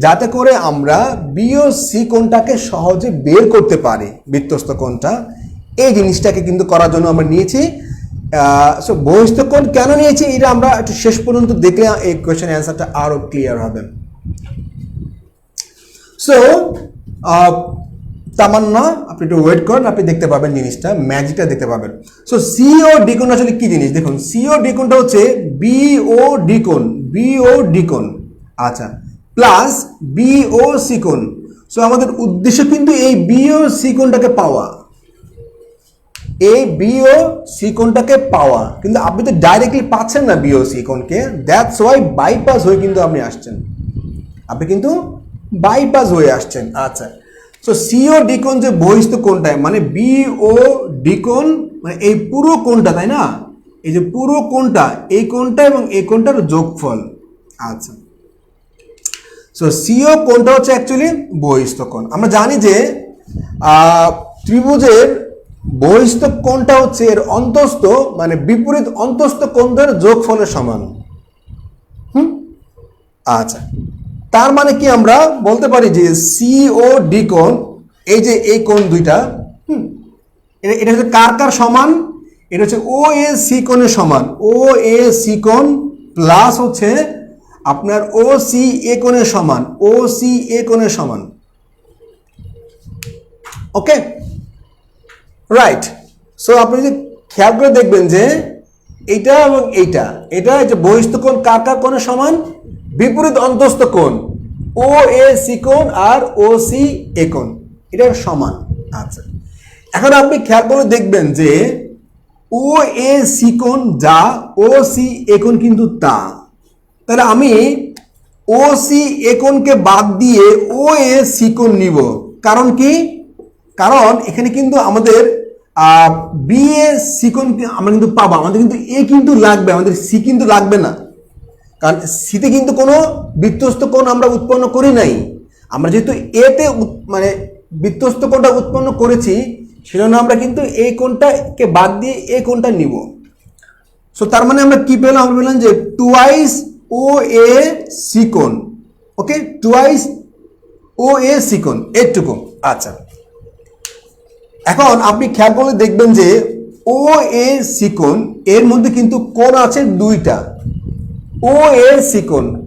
যাতে করে আমরা বি ও সি কোণটাকে সহজে বের করতে পারি, বৃত্তস্থ কোণটা। এই জিনিসটাকে কিন্তু করার জন্য আমরা নিয়েছি। সো বহিস্থ কোণ কেন নিয়েছি এটা আমরা একটু শেষ পর্যন্ত দেখলে এই কোয়েশ্চেন অ্যান্সারটা আরো ক্লিয়ার হবে। সো তামান্না, আপনি একটু ওয়েট করেন, আপনি দেখতে পাবেন জিনিসটা, ম্যাজিকটা দেখতে পাবেন। সো সি ও ডি কোণ আসলে কি জিনিস দেখুন, সি ও ডি কোণটা হচ্ছে বি ও ডি কোণ, বি ও ডি কোণ, আচ্ছা, প্লাস বি ও সি কোণ। সো আমাদের উদ্দেশ্য কিন্তু এই বি ও সি কোণটাকে পাওয়া, এই বি ও সি কোণটাকে পাওয়া, কিন্তু আপনি তো ডাইরেক্টলি পাচ্ছেন না বি ও সি কোণকে, দ্যাটস ওয়াই বাইপাস হয়ে কিন্তু আপনি আসছেন, আপনি কিন্তু বাইপাস হয়ে আসছেন। আচ্ছা, সো সিও ডি কোণ যে বহিস্থ কোণটা, মানে বি ও ডি কোণ, মানে এই পুরো কোণটা, তাই না? এই যে পুরো কোণটা, এই কোণটা এবং এই কোণটার যোগফল। আচ্ছা, সো সিও কোণটা হচ্ছে অ্যাকচুয়ালি বহিস্থ কোণ। আমরা জানি যে ত্রিভুজের বহিস্থ কোণটা হচ্ছে এর অন্তস্থ মানে বিপরীত অন্তস্থ কোণের যোগফলের সমান। আচ্ছা, তার মানে কি আমরা বলতে পারি যে সি ও ডি কোণ, এই যে এই কোণ দুইটা, এটা হচ্ছে কার কার সমান? এটা হচ্ছে ও এ সি কোণের সমান, ও এ সি কোণ প্লাস হচ্ছে আপনার ও সি এ কোণের সমান, ও সি এ কোণের সমান। ওকে, রাইট। সো আপনি যদি খেয়াল করে দেখবেন যে এইটা এবং এইটা, এটা যে বহিস্থ কোণ কার কার কোণের সমান? বিপরীত অন্তস্থ কোণ ও এ সি কোণ আর ও সি এ কোণ, এটা সমান। আচ্ছা, এখন আপনি খেয়াল করে দেখবেন যে ও এ সি কোণ যা, ও সি এ কোণ কিন্তু তা। তাহলে আমি ও সি এ কোণকে বাদ দিয়ে ও এ সি কোণ নিব। কারণ কি? কারণ এখানে কিন্তু আমাদের বি এ সি কোণ আমরা কিন্তু পাবো, আমাদের কিন্তু এ কিন্তু লাগবে, আমাদের সি কিন্তু লাগবে না। কারণ সিতে কিন্তু কোনো বৃত্তস্থ কোণ আমরা উৎপন্ন করি নাই। আমরা যেহেতু এতে মানে বৃত্তস্থ কোণটা উৎপন্ন করেছি, সেজন্য আমরা কিন্তু এই কোণটাকে বাদ দিয়ে এই কোণটা নিব। সো তার মানে আমরা কি পেলাম? আমরা পেলাম যে টুয়াইস ও এ সি কোণ। ওকে, টুয়াইস ও এ সি কোণ, এইটুকু। আচ্ছা, এখন আপনি খেয়াল করলে দেখবেন যে ও এ সি কোণ এর মধ্যে কিন্তু কোণ আছে দুইটা। ও এ সি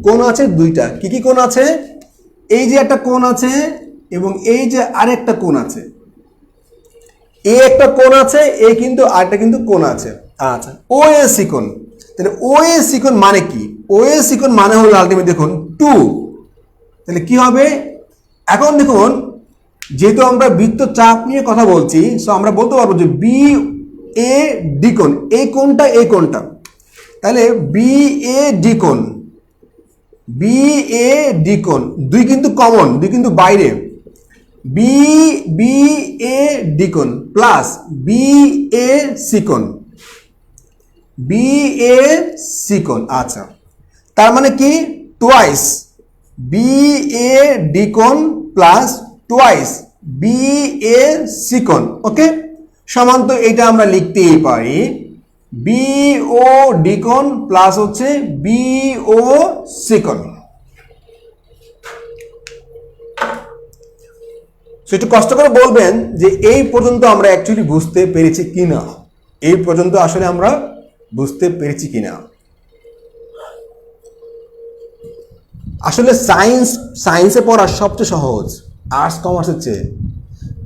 কোণ আছে দুইটা। কি কি কোণ আছে? এই যে একটা কোণ আছে এবং এই যে আরেকটা কোণ আছে। এ একটা কোণ আছে, এ কিন্তু আরেকটা কিন্তু কোণ আছে। আচ্ছা, ও এ সি কোণ, তাহলে ও এ সি কোণ মানে কি? ও এ সি কোণ মানে হলো আলটিমেট দেখুন 2। তাহলে কি হবে? এখন দেখুন, যেহেতু আমরা বৃত্ত চাপ নিয়ে কথা বলছি, সো আমরা বলতে পারবো যে বি এ ডি কোণ, এই কোণটা এই কোণটা, তাহলে বি এ ডি কোণ, বি এ ডি কোণ, দুই কিন্তু কমন, দুই কিন্তু বাইরে। বি বি এ ডি কোণ প্লাস বি এ সি কোণ, বি এ সি কোণ। আচ্ছা, তার মানে কি? টুয়াইস বি এ ডি কোণ plus twice B A C কোণ। ওকে, সমান তো এটা আমরা লিখতেই পারি বি ও ডি কোণ প্লাস হচ্ছে বি ও সি কোণ। একটু কষ্ট করে বলবেন যে এই পর্যন্ত আমরা অ্যাকচুয়ালি বুঝতে পেরেছি কিনা, এই পর্যন্ত আসলে আমরা বুঝতে পেরেছি কিনা। আসলে সায়েন্সে পড়া সবচেয়ে সহজ আর্টস কমার্সের চেয়ে।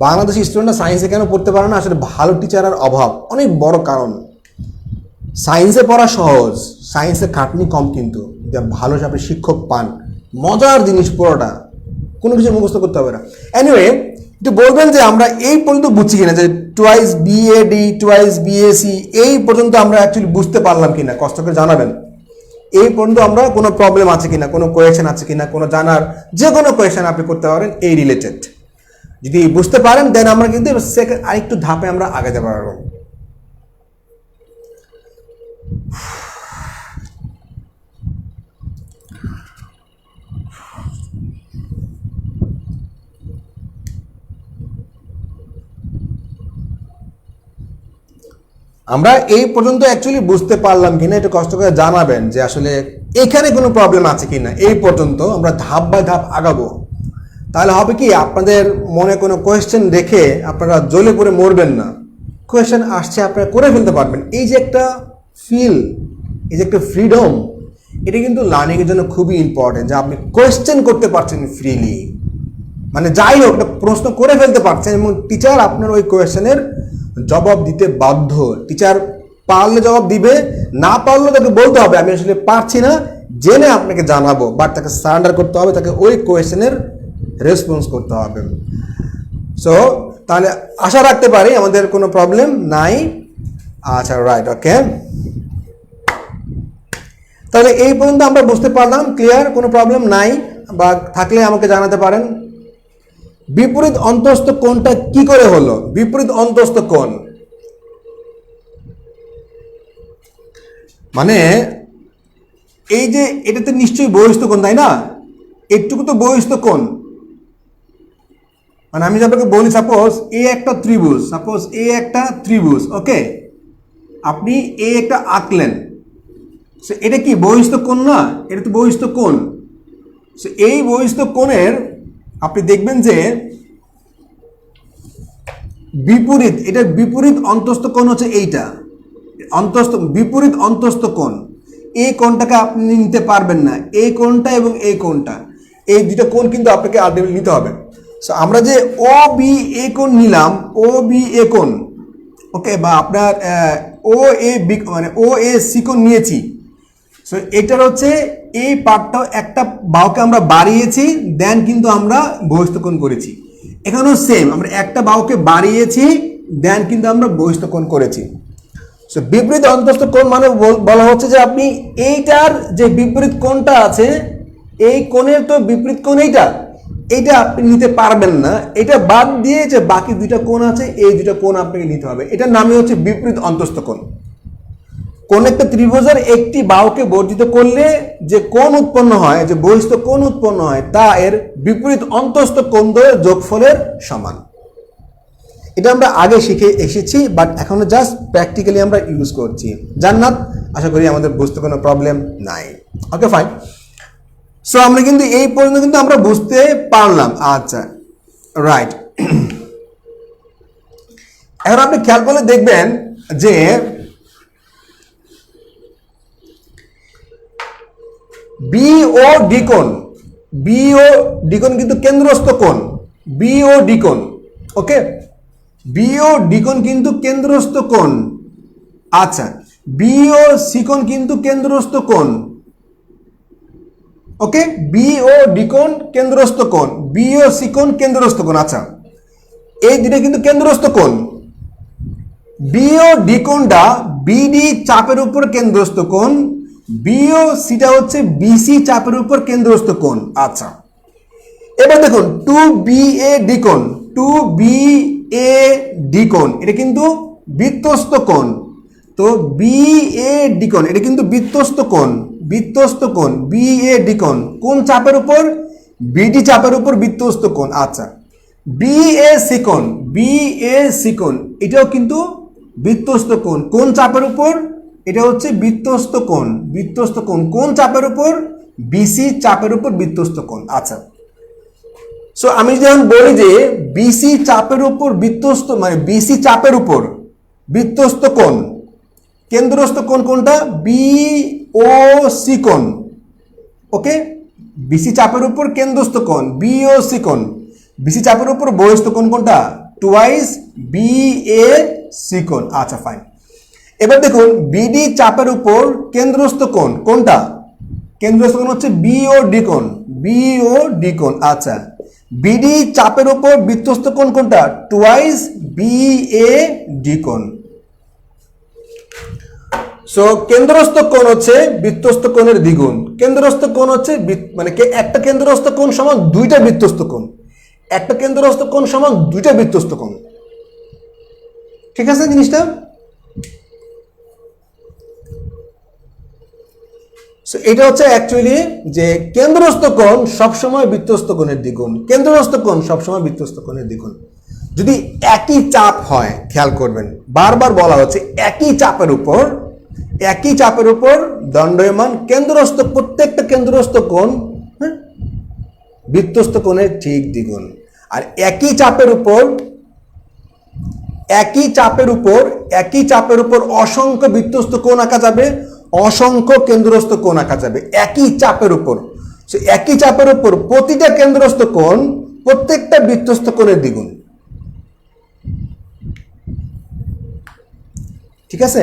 বাংলাদেশি স্টুডেন্টরা সায়েন্সে কেন পড়তে পারে না? আসলে ভালো টিচারের অভাব অনেক বড় কারণ। সায়েন্সে পড়া সহজ, সায়েন্সে খাটনি কম, কিন্তু ভালো আপনি শিক্ষক পান, মজার জিনিস পুরোটা, কোনো কিছু মুখস্থ করতে হবে না। এনিওয়ে, একটু বলবেন যে আমরা এই পর্যন্ত বুঝছি কিনা, যে twice B A D twice B A C, এই পর্যন্ত আমরা অ্যাকচুয়ালি বুঝতে পারলাম কিনা, কষ্ট করে জানাবেন। এই পর্যন্ত আমরা কোনো প্রবলেম আছে কিনা, কোনো কোয়েশ্চেন আছে কিনা, কোনো জানার যে কোনো কোয়েশ্চেন আপনি করতে পারেন এই রিলেটেড। যদি বুঝতে পারেন দেন আমরা কিন্তু সেকেন্ড আরেকটু ধাপে আমরা আগাতে পারবো। আমরা এই পর্যন্ত অ্যাকচুয়ালি বুঝতে পারলাম কিনা একটু কষ্ট করে জানাবেন, যে আসলে এখানে কোনো প্রবলেম আছে কিনা। এই পর্যন্ত আমরা ধাপ বাই ধাপ আগাবো, তাহলে হবে কি আপনাদের মনে কোনো কোয়েশ্চেন রেখে আপনারা জ্বলে পড়ে মরবেন না। কোয়েশ্চেন আসছে আপনারা করে ফেলতে পারবেন। এই যে একটা ফিল, এই যে একটা ফ্রিডম, এটা কিন্তু লার্নিংয়ের জন্য খুবই ইম্পর্টেন্ট, যে আপনি কোয়েশ্চেন করতে পারছেন ফ্রিলি, মানে যাই হোক একটা প্রশ্ন করে ফেলতে পারছেন এবং টিচার আপনার ওই কোয়েশ্চেনের জবাব দিতে বাধ্য। টিচার পারলে জবাব দিবে, না পারলে তাকে বলতে হবে আমি আসলে পারছি না, জেনে আপনাকে জানাবো, বাট তাকে সারেন্ডার করতে হবে, তাকে ওই কোয়েশ্চেনের রেসপন্স করতে হবে। সো তাহলে আশা রাখতে পারি আমাদের কোনো প্রবলেম নাই। আচ্ছা, রাইট, ওকে। তাহলে এই পর্যন্ত আমরা বুঝতে পারলাম, ক্লিয়ার, কোনো প্রবলেম নাই, বা থাকলে আমাকে জানাতে পারেন। বিপরীত অন্তস্থ কোণটা কি করে হলো? বিপরীত অন্তস্থ কোণ মানে এই যে এটাতে নিশ্চয়ই বহিস্থ কোণ, তাই না? একটুকু তো বহিস্থ কোণ। মানে আমি আপনাকে বলি, সাপোজ এ একটা ত্রিভুজ, সাপোজ এ একটা ত্রিভুজ, ওকে, আপনি এ একটা আঁকলেন, সো এটা কি বহিস্থ কোণ না? এটা তো বহিস্থ কোণ। সো এই বহিস্থ কোণের আপনি দেখবেন যে বিপরীত, এটার বিপরীত অন্তস্থ কোণ হচ্ছে এইটা, বিপরীত অন্তস্থ কোণ। এই কোণটাকে আপনি নিতে পারবেন না, এই কোণটা এবং এই কোণটা, এই দুটো কোণ কিন্তু আপনাকে আলটিমেটলি নিতে হবে। সো আমরা যে ও বি এ কোণ নিলাম, ও বি এ কোণ, ওকে, বা আপনার ও এ বি মানে ও এ সি কোণ নিয়েছি। সো এটার হচ্ছে এই পার্টটাও একটা বাহুকে আমরা বাড়িয়েছি, দেন কিন্তু আমরা বহিস্থকোণ করেছি। এখানেও সেম, আমরা একটা বাহুকে বাড়িয়েছি, দেন কিন্তু আমরা বহিস্থকোণ করেছি। সো বিপরীত অন্তস্থ কোণ মানে বলা হচ্ছে যে আপনি এইটার যে বিপরীত কোণটা আছে, এই কোণের তো বিপরীত কোণ এইটা আপনি নিতে পারবেন না, এটা বাদ দিয়ে যে বাকি দুইটা কোণ আছে, এই দুইটা কোণ আপনাকে নিতে হবে। এটার নামই হচ্ছে বিপরীত অন্তস্থ কোণ। কোন একটা ত্রিভুজের একটি বাহুকে বর্ধিত করলে যে কোণ উৎপন্ন হয়, যে বহিস্থ কোণ উৎপন্ন হয়, তা এর বিপরীত অন্তস্থ কোণ দ্বয়ের যোগফলের সমান। এটা আমরা আগে শিখে এসেছি, বাট এখনো জাস্ট প্র্যাকটিক্যালি আমরা ইউজ করছি। জান্নাত, আশা করি আমাদের বুঝতে কোনো প্রবলেম নাই। ওকে, ফাইন। সো আমরা কিন্তু এই পর্যন্ত কিন্তু আমরা বুঝতে পারলাম। আচ্ছা, রাইট। এখন আপনি খেয়াল করলে দেখবেন যে বিও ডি কোণ, বিও ডি কোণ কিন্তু কেন্দ্রস্থ কোণ, বিও ডি কোণ, ওকে, বিও ডি কোণ কিন্তু কেন্দ্রস্থ কোণ। আচ্ছা, বিও সি কোণ কিন্তু কেন্দ্রস্থ কোণ, ওকে, বিও ডি কোণ কেন্দ্রস্থ কোণ, বিও সি কোণ কেন্দ্রস্থ কোণ। আচ্ছা, এই দুটো কিন্তু কেন্দ্রস্থ কোণ। বিও ডি কোণটা বিডি চাপের উপর কেন্দ্রস্থ কোণ, বিও সিটা হচ্ছে বিসি চাপের উপর কেন্দ্রস্থ কোণ। আচ্ছা, এবার দেখুন টু বি এ ডি কোণ, টু বি এ ডি কোণ এটা কিন্তু বৃত্তস্থ কোণ। তো বি এ ডি কোণ এটা কিন্তু বৃত্তস্থ কোণ, বৃত্তস্থ কোণ বি এ ডি কোণ কোন চাপের উপর? বিডি চাপের উপর বৃত্তস্থ কোণ। আচ্ছা, বি এ সি কোণ, বি এ সি কোণ এটাও কিন্তু বৃত্তস্থ কোণ, কোন চাপের উপর? এটা হচ্ছে বৃত্তস্থ কোণ, বৃত্তস্থ কোণ কোন চাপের উপর? বিসি চাপের উপর বৃত্তস্থ কোণ। আচ্ছা, সো আমি যখন বলি যে বিসি চাপের উপর বৃত্তস্থ মানে বিসি চাপের উপর বৃত্তস্থ কোণ, কেন্দ্রস্থ কোণ কোনটা? বি ও সি কোণ, ওকে, বিসি চাপের উপর কেন্দ্রস্থ কোণ বি ও সি কোণ, বিসি চাপের উপর বহিস্থ কোণ কোনটা? টুয়াইস বি এ সি কোণ। আচ্ছা, ফাইন। এবার দেখুন বিডি চাপের উপর কেন্দ্রস্থ কোণ কোনটা? কেন্দ্রস্থ কোণ হচ্ছে বি ও ডি কোণ, বি ও ডি কোণ। আচ্ছা, বিডি চাপের উপর বৃত্তস্থ কোণ কোনটা? টুয়াইস বি এ ডি কোণ। সো কেন্দ্রস্থ কোণ হচ্ছে বৃত্তস্থ কোণের দ্বিগুণ। কেন্দ্রস্থ কোণ হচ্ছে মানে একটা কেন্দ্রস্থ কোণ সমান দুইটা বৃত্তস্থ কোণ, একটা কেন্দ্রস্থ কোণ সমান দুইটা বৃত্তস্থ কোণ। ঠিক আছে জিনিসটা? সো এটা হচ্ছে অ্যাকচুয়ালি যে কেন্দ্রস্থ কোণ সবসময় বৃত্তস্থ কোণের দ্বিগুণ, কেন্দ্রস্থ কোণ সবসময় বৃত্তস্থ কোণের দ্বিগুণ। যদি একই চাপ হয়, খেয়াল করবেন বারবার বলা হচ্ছে একই চাপের উপর, একই চাপের উপর দণ্ডায়মান কেন্দ্রস্থ প্রত্যেকটা কেন্দ্রস্থ কোণ বৃত্তস্থ কোণের ঠিক দ্বিগুণ। আর একই চাপের উপর, একই চাপের উপর, একই চাপের উপর অসংখ্য বৃত্তস্থ কোণ আঁকা যাবে, অসংখ্য কেন্দ্রস্থ কোণ আঁকা যাবে একই চাপের উপর। একই চাপের উপর প্রতিটা কেন্দ্রস্থ কোণ প্রত্যেকটা বৃত্তস্থ কোণের দ্বিগুণ। ঠিক আছে?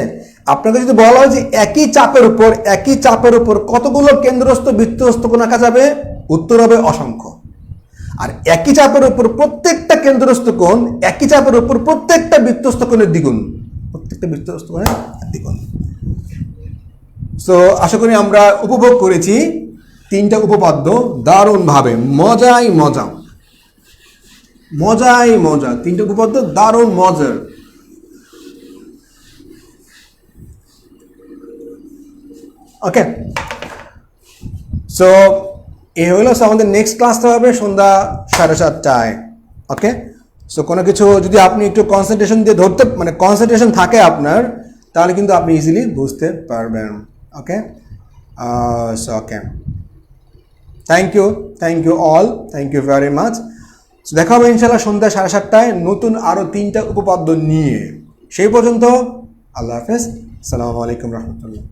আপনাকে যদি বলা হয় যে একই চাপের উপর, একই চাপের উপর কতগুলো কেন্দ্রস্থ বৃত্তস্থ কোণ আঁকা যাবে, উত্তর হবে অসংখ্য। আর একই চাপের উপর প্রত্যেকটা কেন্দ্রস্থ কোণ, একই চাপের উপর প্রত্যেকটা বৃত্তস্থ কোণের দ্বিগুণ, প্রত্যেকটা বৃত্তস্থ কোণের দ্বিগুণ। সো আশা করি আমরা উপভোগ করেছি তিনটা উপপাদ্য দারুণভাবে, মজাই মজা, মজাই মজা, তিনটা উপপাদ্য দারুণ মজার। ওকে, সো এই হলো আমাদের নেক্সট ক্লাসটা হবে সন্ধ্যা 7:30টায়। ওকে, সো কোনো কিছু যদি আপনি একটু কনসেন্ট্রেশন দিয়ে ধরতে মানে কনসেন্ট্রেশন থাকে আপনার, তাহলে কিন্তু আপনি ইজিলি বুঝতে পারবেন। Okay, so okay, thank you all, thank you very much. So দেখা হবে ইনশাল্লাহ সন্ধ্যা 7:30টায় নতুন আরও তিনটা উপপাদ্য নিয়ে। সেই পর্যন্ত আল্লাহ হাফেজ, আসসালামু আলাইকুম রহমতুল্লাহ।